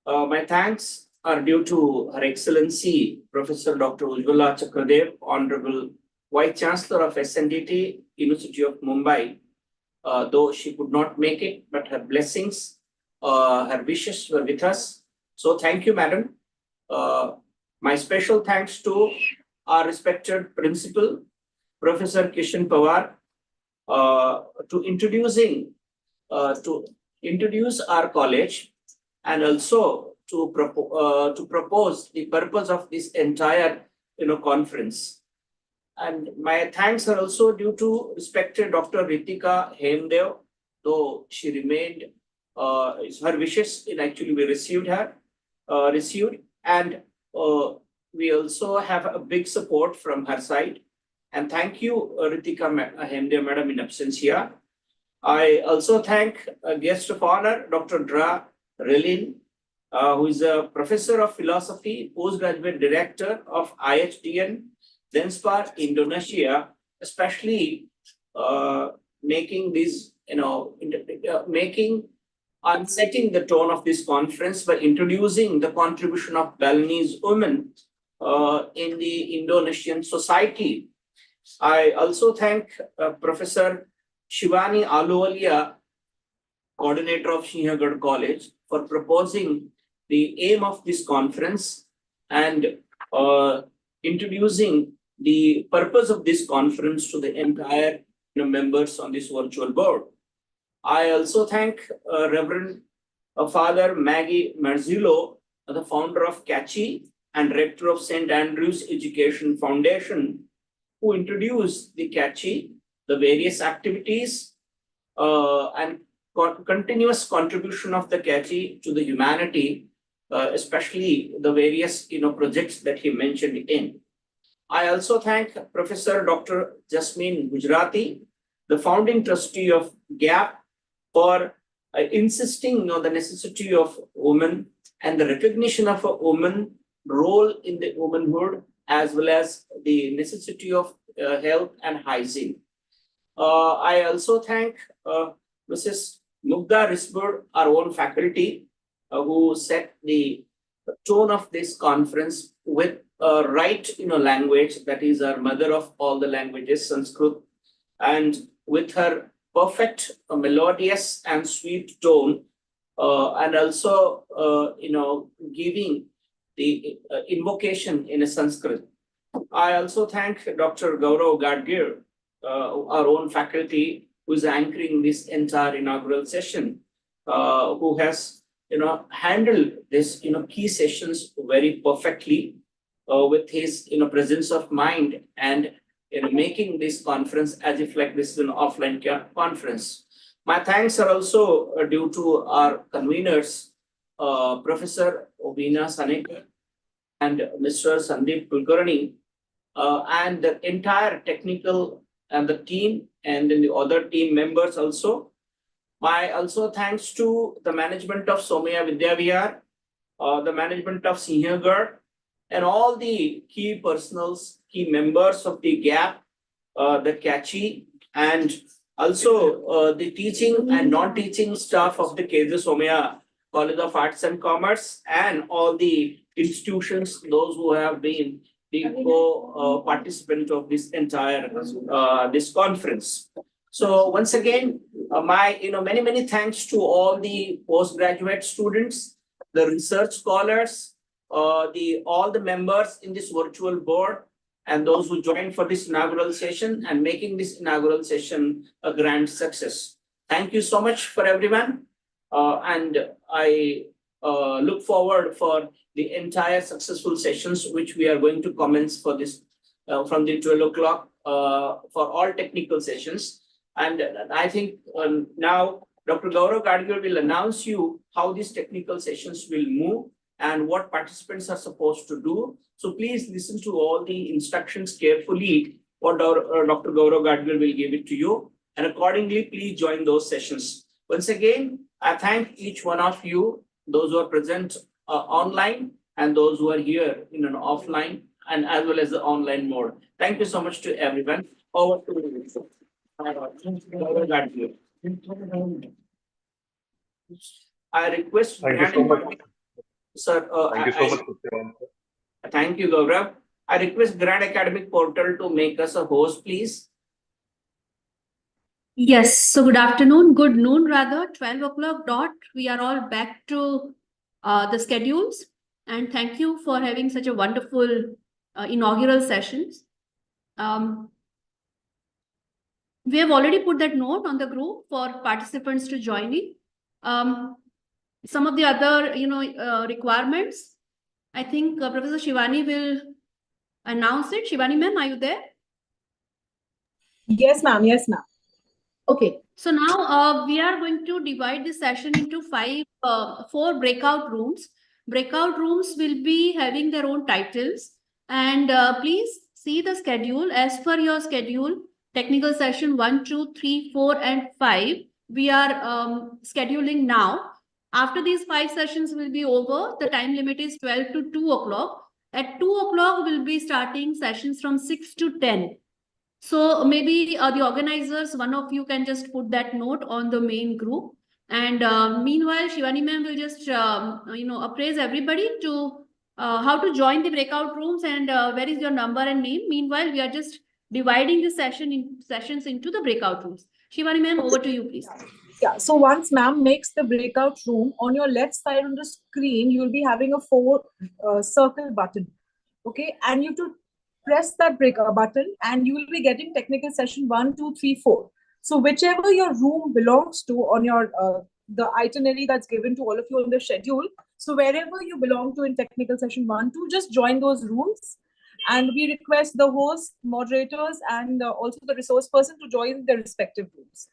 My thanks are due to Her Excellency Professor Dr. Ujjwala Chakradev, Honorable Vice Chancellor of SNDT, University of Mumbai, though she could not make it, but her blessings, her wishes were with us. So thank you, Madam. My special thanks to our respected Principal, Professor Kishan Pawar, to introduce our college and also to propose the purpose of this entire conference. And my thanks are also due to respected Dr. Ritika Hemdev, though she remained, her wishes actually we received, and we also have a big support from her side. And thank you, Ritika Hemde Madam in absentia. I also thank a guest of honor, Dr. Dra Relin, who is a professor of philosophy, postgraduate director of IHDN, Denspar, Indonesia, especially making this, setting the tone of this conference by introducing the contribution of Balinese women in the Indonesian society. I also thank Professor Shivani Aluwalia, coordinator of Sinhagad College, for proposing the aim of this conference and introducing the purpose of this conference to the entire members on this virtual board. I also thank Reverend Father Maggie Marzillo, the founder of CACHI and rector of St. Andrew's Education Foundation, who introduced the CACHI, the various activities and continuous contribution of the CACHI to the humanity, especially the various projects that he mentioned in. I also thank Professor Dr. Jasmine Gujarati, the founding trustee of GAP, for insisting on the necessity of women and the recognition of a woman role in the womanhood, as well as the necessity of health and hygiene. I also thank Mrs. Mugda Risbur, our own faculty, who set the tone of this conference with right language, that is our mother of all the languages, Sanskrit, and with her perfect melodious and sweet tone, and also giving the invocation in a Sanskrit. I also thank Dr. Gaurav Gadgir, our own faculty, who is anchoring this entire inaugural session, who has handled this key sessions very perfectly with his presence of mind and making this conference as if like this is an offline conference. My thanks are also due to our conveners, Professor Obina Sanekar and Mr. Sandeep Kulkarni, and the entire technical and the team and then the other team members also. My also thanks to the management of Somaiya Vidya Vihar, the management of Sinhagad, and all the key personals, key members of the GAP, the CACHI, and also the teaching and non-teaching staff of the KJ Somaiya College of Arts and Commerce, and all the institutions, those who have been the co-participant of this entire this conference. So once again, my many thanks to all the postgraduate students, the research scholars, all the members in this virtual board, and those who joined for this inaugural session and making this inaugural session a grand success. Thank you so much for everyone, and I look forward for the entire successful sessions which we are going to commence for this from the 12 o'clock for all technical sessions. And I think now Dr. Gaurav Gadgir will announce you how these technical sessions will move and what participants are supposed to do. So please listen to all the instructions carefully, what Dr. Gaurav Gadgir will give it to you. And accordingly, please join those sessions. Once again, I thank each one of you, those who are present online and those who are here in an offline and as well as the online mode. Thank you so much to everyone. Over to you. I request. Thank you so much. Sir, thank you so much, Sir. Thank you, Gaurav. I request Grand Academic Portal to make us a host, please. Yes, so good afternoon, good noon rather, 12 o'clock dot. We are all back to the schedules, and thank you for having such a wonderful inaugural sessions. We have already put that note on the group for participants to join in. Some of the other, requirements, I think Professor Shivani will announce it. Shivani ma'am, are you there? Yes, ma'am. Yes, ma'am. Okay, so now we are going to divide this session into four breakout rooms. Breakout rooms will be having their own titles, and please see the schedule. As per your schedule, technical session 1, 2, 3, 4, and 5, we are scheduling now. After these 5 sessions will be over, the time limit is 12 to 2 o'clock. At 2 o'clock, we'll be starting sessions from 6 to 10. So maybe the organizers, one of you can just put that note on the main group. And meanwhile, Shivani ma'am will just, appraise everybody to how to join the breakout rooms and where is your number and name. Meanwhile, we are just dividing the sessions into the breakout rooms. Shivani ma'am, over to you, please. Yeah, so once ma'am makes the breakout room, on your left side on the screen, you'll be having a 4 circle button. Okay, and you have to press that breakout button and you will be getting technical session 1, 2, 3, 4. So whichever your room belongs to on your the itinerary that's given to all of you on the schedule. So wherever you belong to in technical session 1, 2, just join those rooms. And we request the host, moderators, and also the resource person to join their respective rooms.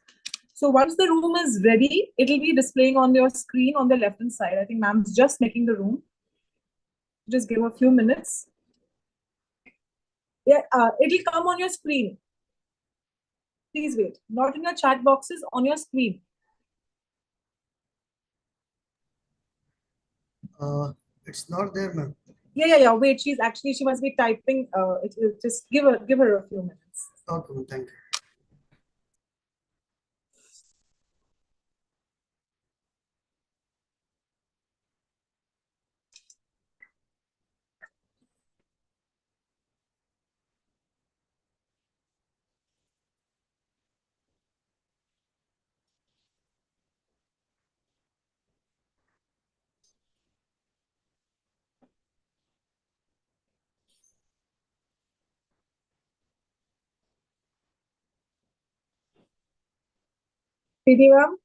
So once the room is ready, it'll be displaying on your screen on the left-hand side. I think ma'am's just making the room. Just give a few minutes. Yeah, it'll come on your screen. Please wait. Not in your chat boxes, on your screen. It's not there, ma'am. Yeah. Wait, she must be typing. Just give her a few minutes. Okay, thank you. Preeti ma'am,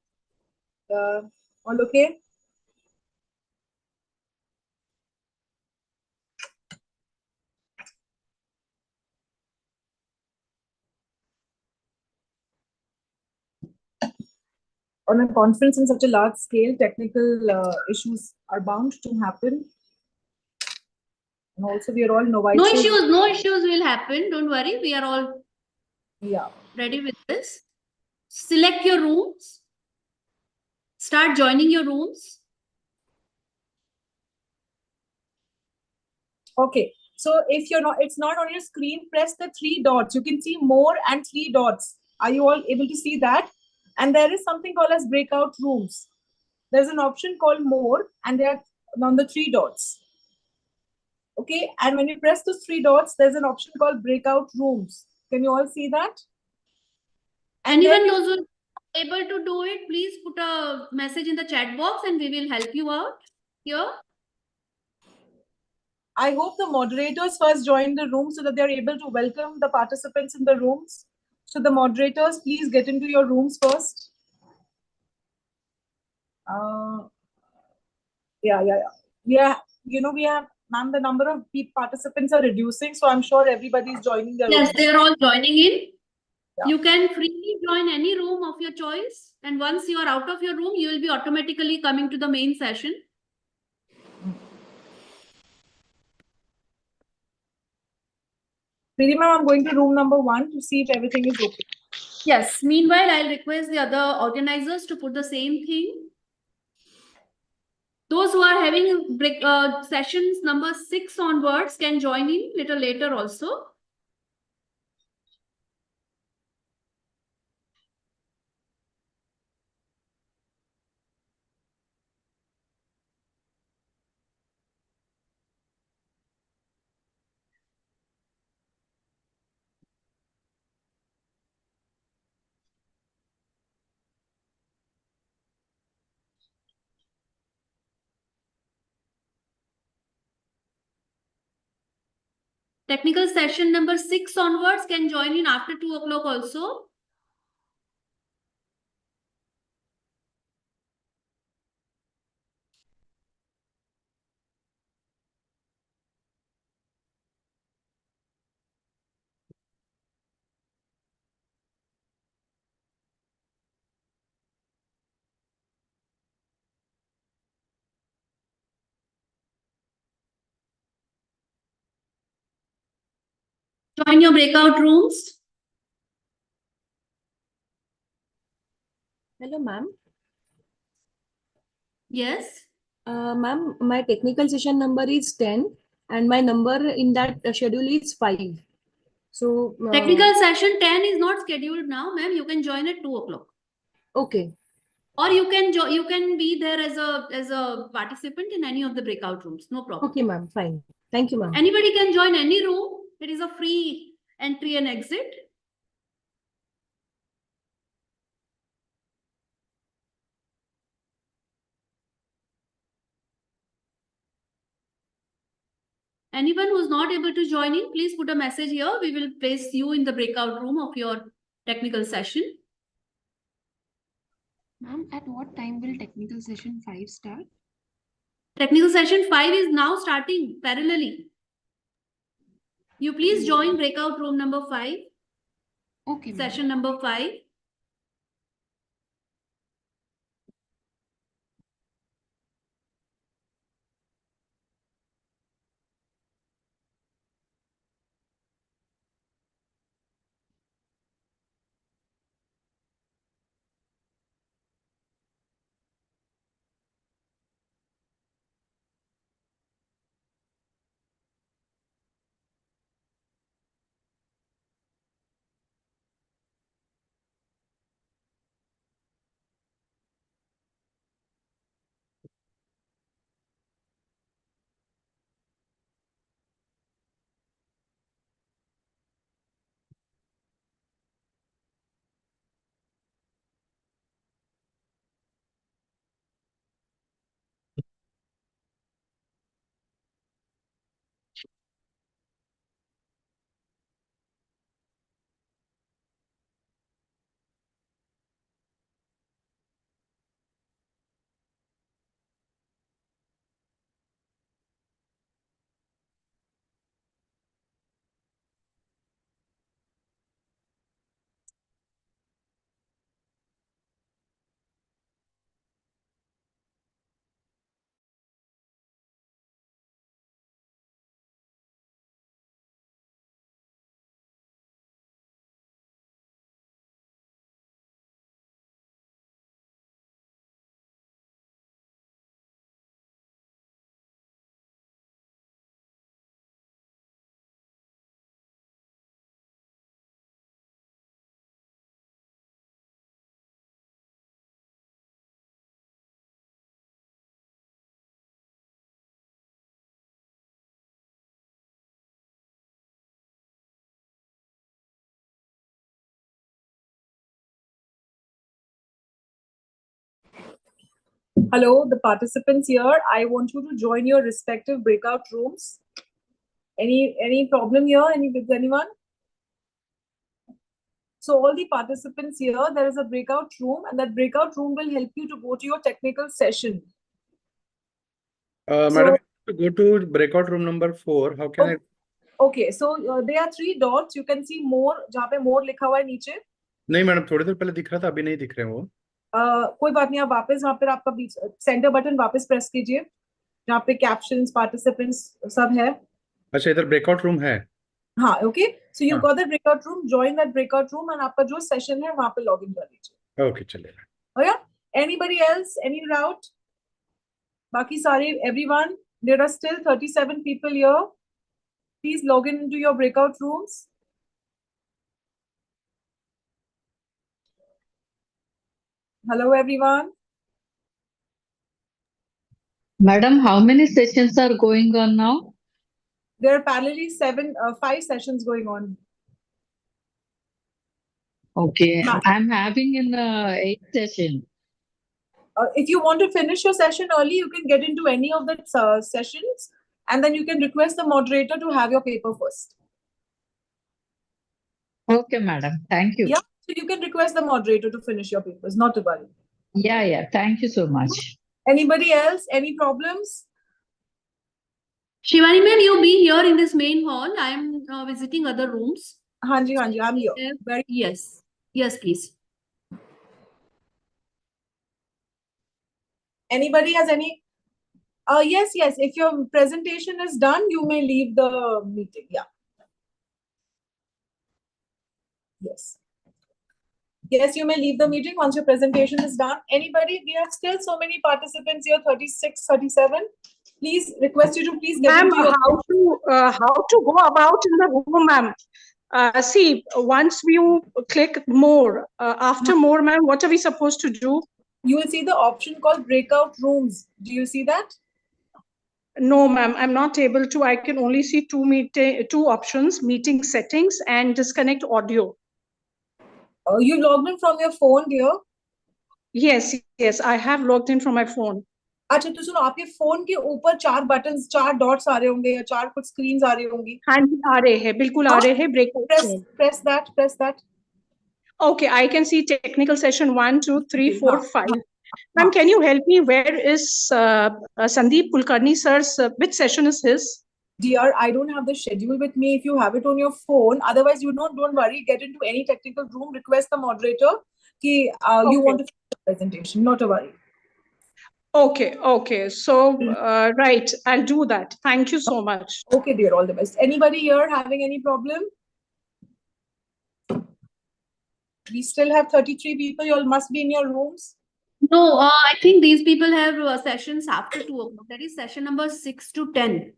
all okay? On a conference in such a large scale, technical issues are bound to happen. And also, we are all novices. No issues will happen. Don't worry. We are all ready with this. Select your rooms. Start joining your rooms. Okay. So if it's not on your screen, press the 3 dots. You can see more and 3 dots. Are you all able to see that? And there is something called as breakout rooms. There's an option called more, and they're on the 3 dots. Okay. And when you press those 3 dots, there's an option called breakout rooms. Can you all see that? And even those who are able to do it, please put a message in the chat box and we will help you out here. I hope the moderators first join the room so that they're able to welcome the participants in the rooms. So the moderators, please get into your rooms first. Yeah. We have, ma'am, the number of participants are reducing, so I'm sure everybody's joining their Yes, rooms. they're all joining in. Yeah. You can freely join any room of your choice. And once you are out of your room, you will be automatically coming to the main session. Preeti ma'am, I'm going to room number 1 to see if everything is okay. Yes. Meanwhile, I'll request the other organizers to put the same thing. Those who are having sessions number 6 onwards can join in little later also. Technical session number 6 onwards can join in after 2 o'clock also. Join your breakout rooms. Hello, ma'am. Yes. Ma'am, my technical session number is 10 and my number in that schedule is 5. So, Technical session 10 is not scheduled now, ma'am. You can join at 2 o'clock. okay. Or you can be there as a participant in any of the breakout rooms. No problem. Okay, ma'am. Fine. Thank you, ma'am. Anybody can join any room. It is a free entry and exit. Anyone who's not able to join in, please put a message here. We will place you in the breakout room of your technical session. Ma'am, at what time will technical session 5 start? Technical session 5 is now starting parallelly. You please join breakout room number 5. Okay. Session number 5. Hello, the participants here. I want you to join your respective breakout rooms. Any problem here? With anyone? So all the participants here, there is a breakout room, and that breakout room will help you to go to your technical session. Madam, to go to breakout room number 4, how can I? Okay, so there are 3 dots. You can see more, जहाँ पे more लिखा हुआ है नीचे. नहीं madam, थोड़ी देर पहले दिख रहा था, अभी नहीं दिख रहे हैं वो. कोई बात नहीं, आप वापस वहाँ पर आपका सेंटर बटन वापस प्रेस कीजिए, जहाँ पे कैप्शंस, पार्टिसिपेंट्स सब है. अच्छा, इधर ब्रेकआउट रूम है. हाँ, okay. So you got the breakout room, join that breakout room and आपका जो सेशन है वहाँ पे लॉगिन कर लीजिए. ओके, चलेगा. Okay. Anybody else, any doubt? बाकी सारे, everyone, there are still 37 people here. Please log in into your breakout rooms. Hello everyone. Madam, how many sessions are going on now? There are parallelly 5 sessions going on. Okay, I'm having an 8th session. If you want to finish your session early, you can get into any of the sessions, and then you can request the moderator to have your paper first. Okay, madam. Thank you. Yeah, so you can request the moderator to finish your papers, not to worry. Yeah. Thank you so much. Anybody else? Any problems? Shivani ma'am, you be here in this main hall. I am visiting other rooms. Hanji, I'm here. Yes, please. Anybody has any? Yes. If your presentation is done, you may leave the meeting. Yeah. Yes. Yes, you may leave the meeting once your presentation is done. Anybody? We have still so many participants here, 36, 37. Please request you to please get Ma'am, into your... how to go about in the room, ma'am? See, once you click more, after more, ma'am, what are we supposed to do? You will see the option called breakout rooms. Do you see that? No, ma'am, I'm not able to. I can only see two options, meeting settings and disconnect audio. You logged in from your phone, dear? Yes, yes, I have logged in from my phone. अच्छा तो सुनो आपके phone के ऊपर 4 buttons 4 dots आ रहे होंगे या 4 कुछ screens आ रही होंगी हाँ जी आ रहे हैं बिल्कुल आ रहे हैं breakout room. press that Okay, I can see technical session 1 2 3 4 5. Ma'am, can you help me? Where is Sandeep Kulkarni sir's which session is his? Dear, I don't have the schedule with me. If you have it on your phone, otherwise don't worry, get into any technical room, request the moderator ki you want to finish the presentation, not a worry. Okay. So, right, I'll do that. Thank you so much. Okay, dear, all the best. Anybody here having any problem? We still have 33 people. You all must be in your rooms. No, I think these people have sessions after 2 o'clock. That is session number 6 to 10.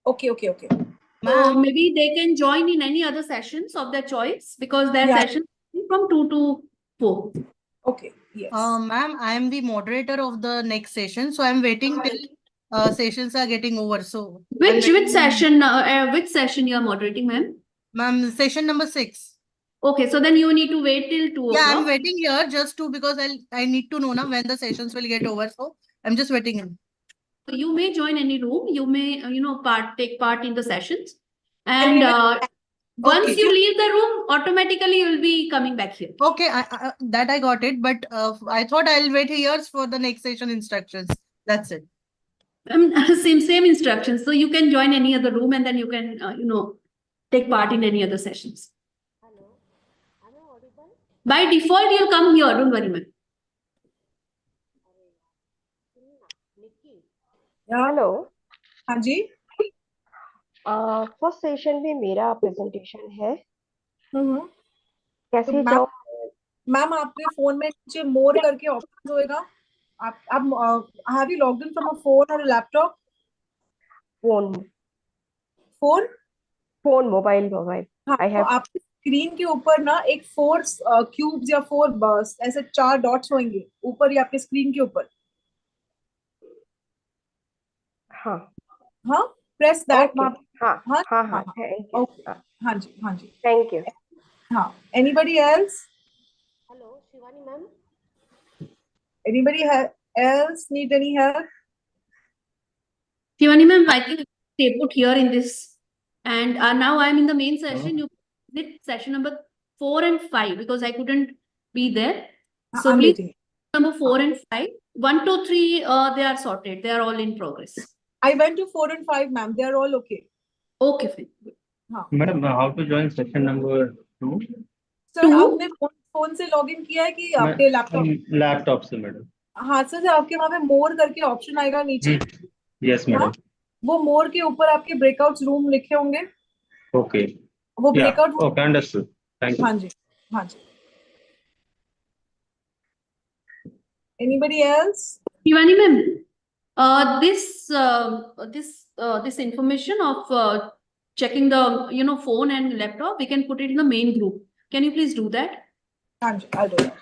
Okay. So maybe they can join in any other sessions of their choice because their sessions from 2 to 4. Okay. Yes. Ma'am, I am the moderator of the next session, so I'm waiting till sessions are getting over. So which session you are moderating, ma'am? Ma'am, session number 6. Okay, so then you need to wait till 2 o'clock. Yeah, I'm waiting here just to because I need to know now when the sessions will get over. So I'm just waiting in. You may join any room. You may take part in the sessions, and once you leave the room, automatically you will be coming back here. Okay, that I got it, but I thought I'll wait here for the next session instructions. That's it. Same instructions. So you can join any other room, and then you can take part in any other sessions. By default, you'll come here. Don't worry, ma'am. Hello हाँ जी first session में मेरा presentation है कैसे तो जाऊँ ma'am आपके phone में नीचे मोर करके ऑप्शन होएगा आप have you logged in from a phone और laptop phone mobile I have आपकी स्क्रीन के ऊपर ना एक 4 क्यूब्स या 4 ऐसे 4 डॉट्स होंगे ऊपर ही आपके स्क्रीन के ऊपर हाँ प्रेस दैट हाँ जी थैंक यू हाँ anybody else hello Shivani ma'am anybody else need any help? Shivani ma'am, I think stay put here in this, and now I'm in the main session. You did session number 4 and 5 because I couldn't be there. So I'm please waiting. number 4 and 5, 1, 2, 3. They are sorted. They are all in progress. I went to 4 and 5, ma'am. They are all okay. Okay, fine. Madam, how to join session number 2? Sir, आपने phone से login किया है कि आपके laptop से madam? हाँ sir, आपके वहाँ पे मोर करके ऑप्शन आएगा नीचे. Yes madam. वो मोर के ऊपर आपके ब्रेकआउट रूम लिखे होंगे. ओके. वो breakout. Okay, understood. Thank you. हाँ जी. Anybody else? Shivani ma'am, this information of checking the phone and laptop, we can put it in the main group. Can you please do that? I'll do that.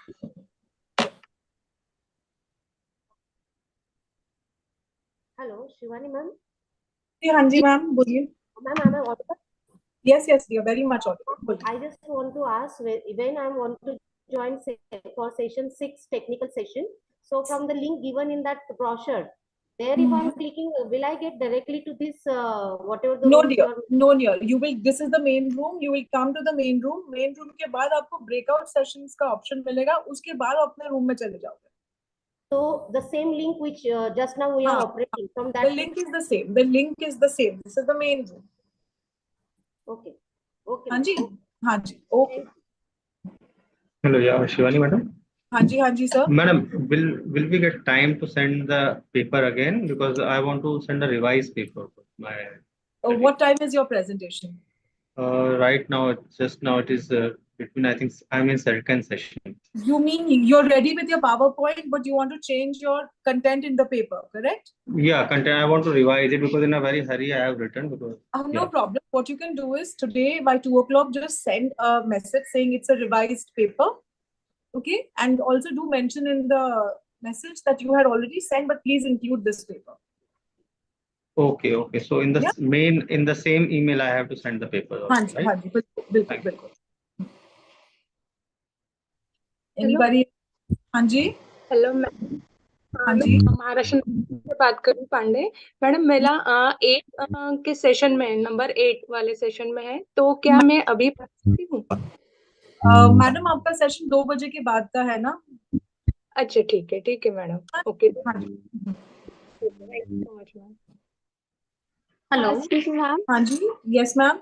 Hello Shivani ma'am हाँ जी ma'am बोलिए. Ma'am am I audible? Yes, you're very much audible. I just want to ask when I want to join for session 6 technical session. So from the link given in that brochure, there if I'm clicking, will I get directly to this whatever the No dear, no dear. You will. This is the main room. You will come to the main room. Main room के बाद आपको breakout sessions का option मिलेगा. उसके बाद आप अपने room में चले जाओगे. So the same link which just now we are operating from that. The link is the same. The link is the same. This is the main room. Okay. हाँ जी. Okay. Hello, yeah, Shivani madam. हाँ जी sir. Madam, will we get time to send the paper again because I want to send a revised paper for my. What time is your presentation? Right now, just now it is between, I think I'm in second session. You mean you're ready with your PowerPoint, but you want to change your content in the paper, correct? Yeah, content, I want to revise it because in a very hurry I have written because. No problem. What you can do is today by 2 o'clock, just send a message saying it's a revised paper. Okay. And also do mention in the message that you had already sent, but please include this paper. Okay, okay. So in the in the same email, I have to send the paper. Also, right? बिल्कुल. Anybody? हाँ जी. Hello ma'am. हाँ जी. महाराष्ट्र से बात करूँ Pandey. Madam मेरा 8 के session में number 8 वाले सेशन में है, तो क्या मैं अभी पढ़ सकती हूँ? मैडम आपका सेशन 2 बजे के बाद का है ना? अच्छा ठीक है मैडम. ओके. हाँ जी. Thank you so much ma'am. Hello. Excuse me, ma'am. हाँ जी. Yes, ma'am.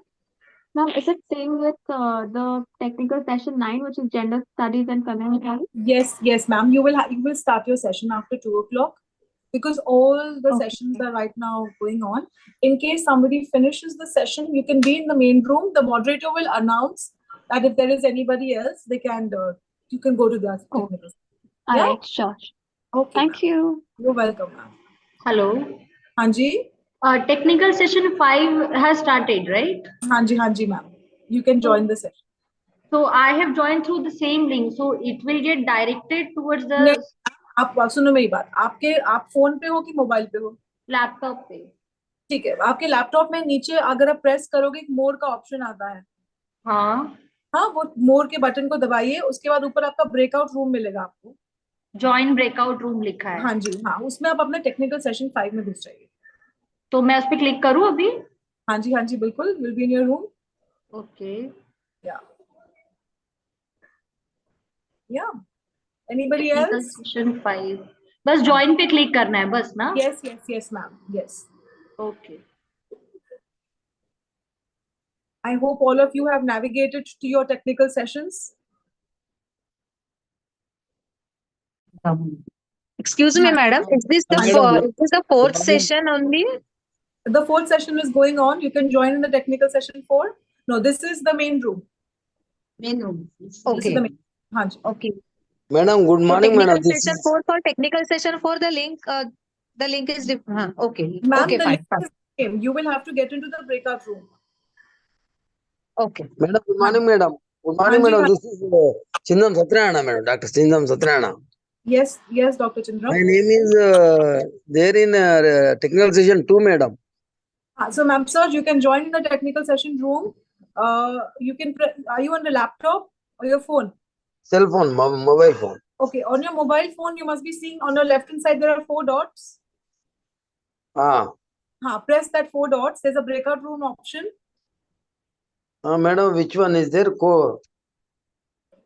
Ma'am, is it same with the technical session 9, which is gender studies and community? Yes, ma'am. You will start your session after 2 o'clock because all the sessions are right now going on. In case somebody finishes the session, you can be in the main room. The moderator will announce that if there is anybody else, they can you can go to the technical. All right, sure. Okay. Thank you. You're welcome, ma'am. Hello. हाँ जी. Technical session 5 has started, right? हाँ जी, ma'am. You can join the session. So I have joined through the same link, so it will get directed towards the. नहीं, आप सुनो मेरी बात. आप phone पे हो कि मोबाइल पे हो? लैपटॉप पे. ठीक है. आपके लैपटॉप में नीचे अगर आप प्रेस करोगे मोर का ऑप्शन आता है. हाँ, वो मोर के बटन को दबाइए. उसके बाद ऊपर आपका ब्रेकआउट रूम मिलेगा आपको. ज्वाइन ब्रेकआउट रूम लिखा है. हाँ जी. हाँ, उसमें आप अपना टेक्निकल सेशन 5 में घुस जाइए. तो मैं उस पर क्लिक करूँ अभी? हाँ जी बिल्कुल. Will be in your room. Okay. Yeah. Anybody Technical else? Session 5. बस join पे क्लिक करना है बस ना? Yes, ma'am. Yes. Okay. I hope all of you have navigated to your technical sessions. Excuse me, madam. Is this the fourth session only? The fourth session is going on. You can join in the technical session 4. No, this is the main room. Main room. This is Okay. the main. हाँ जी. Okay. Madam, good morning, madam. Technical session 4 for technical session 4. The link is different. Okay. Ma'am, Okay, the fine. link is same. You will have to get into the breakout room. Okay. Madam, good morning, madam. Good morning, Haan ji, madam. This is Chindam Satrayana, madam. Dr. Chindam Satrayana. Yes, Dr. Chandra. My name is there in technical session 2, madam. So, ma'am, sir, you can join in the technical session room. You can. Are you on the laptop or your phone? Cell phone, mobile phone. Okay, on your mobile phone, you must be seeing on your left hand side there are 4 dots. Press that 4 dots. There's a breakout room option. Madam, which one is there?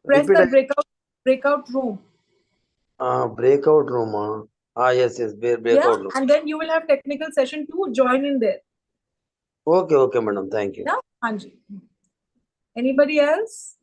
Press the breakout room. Breakout room. Yes, breakout room. And then you will have technical session 2. Join in there. Okay, madam. Thank you. Yeah, Anji. Anybody else?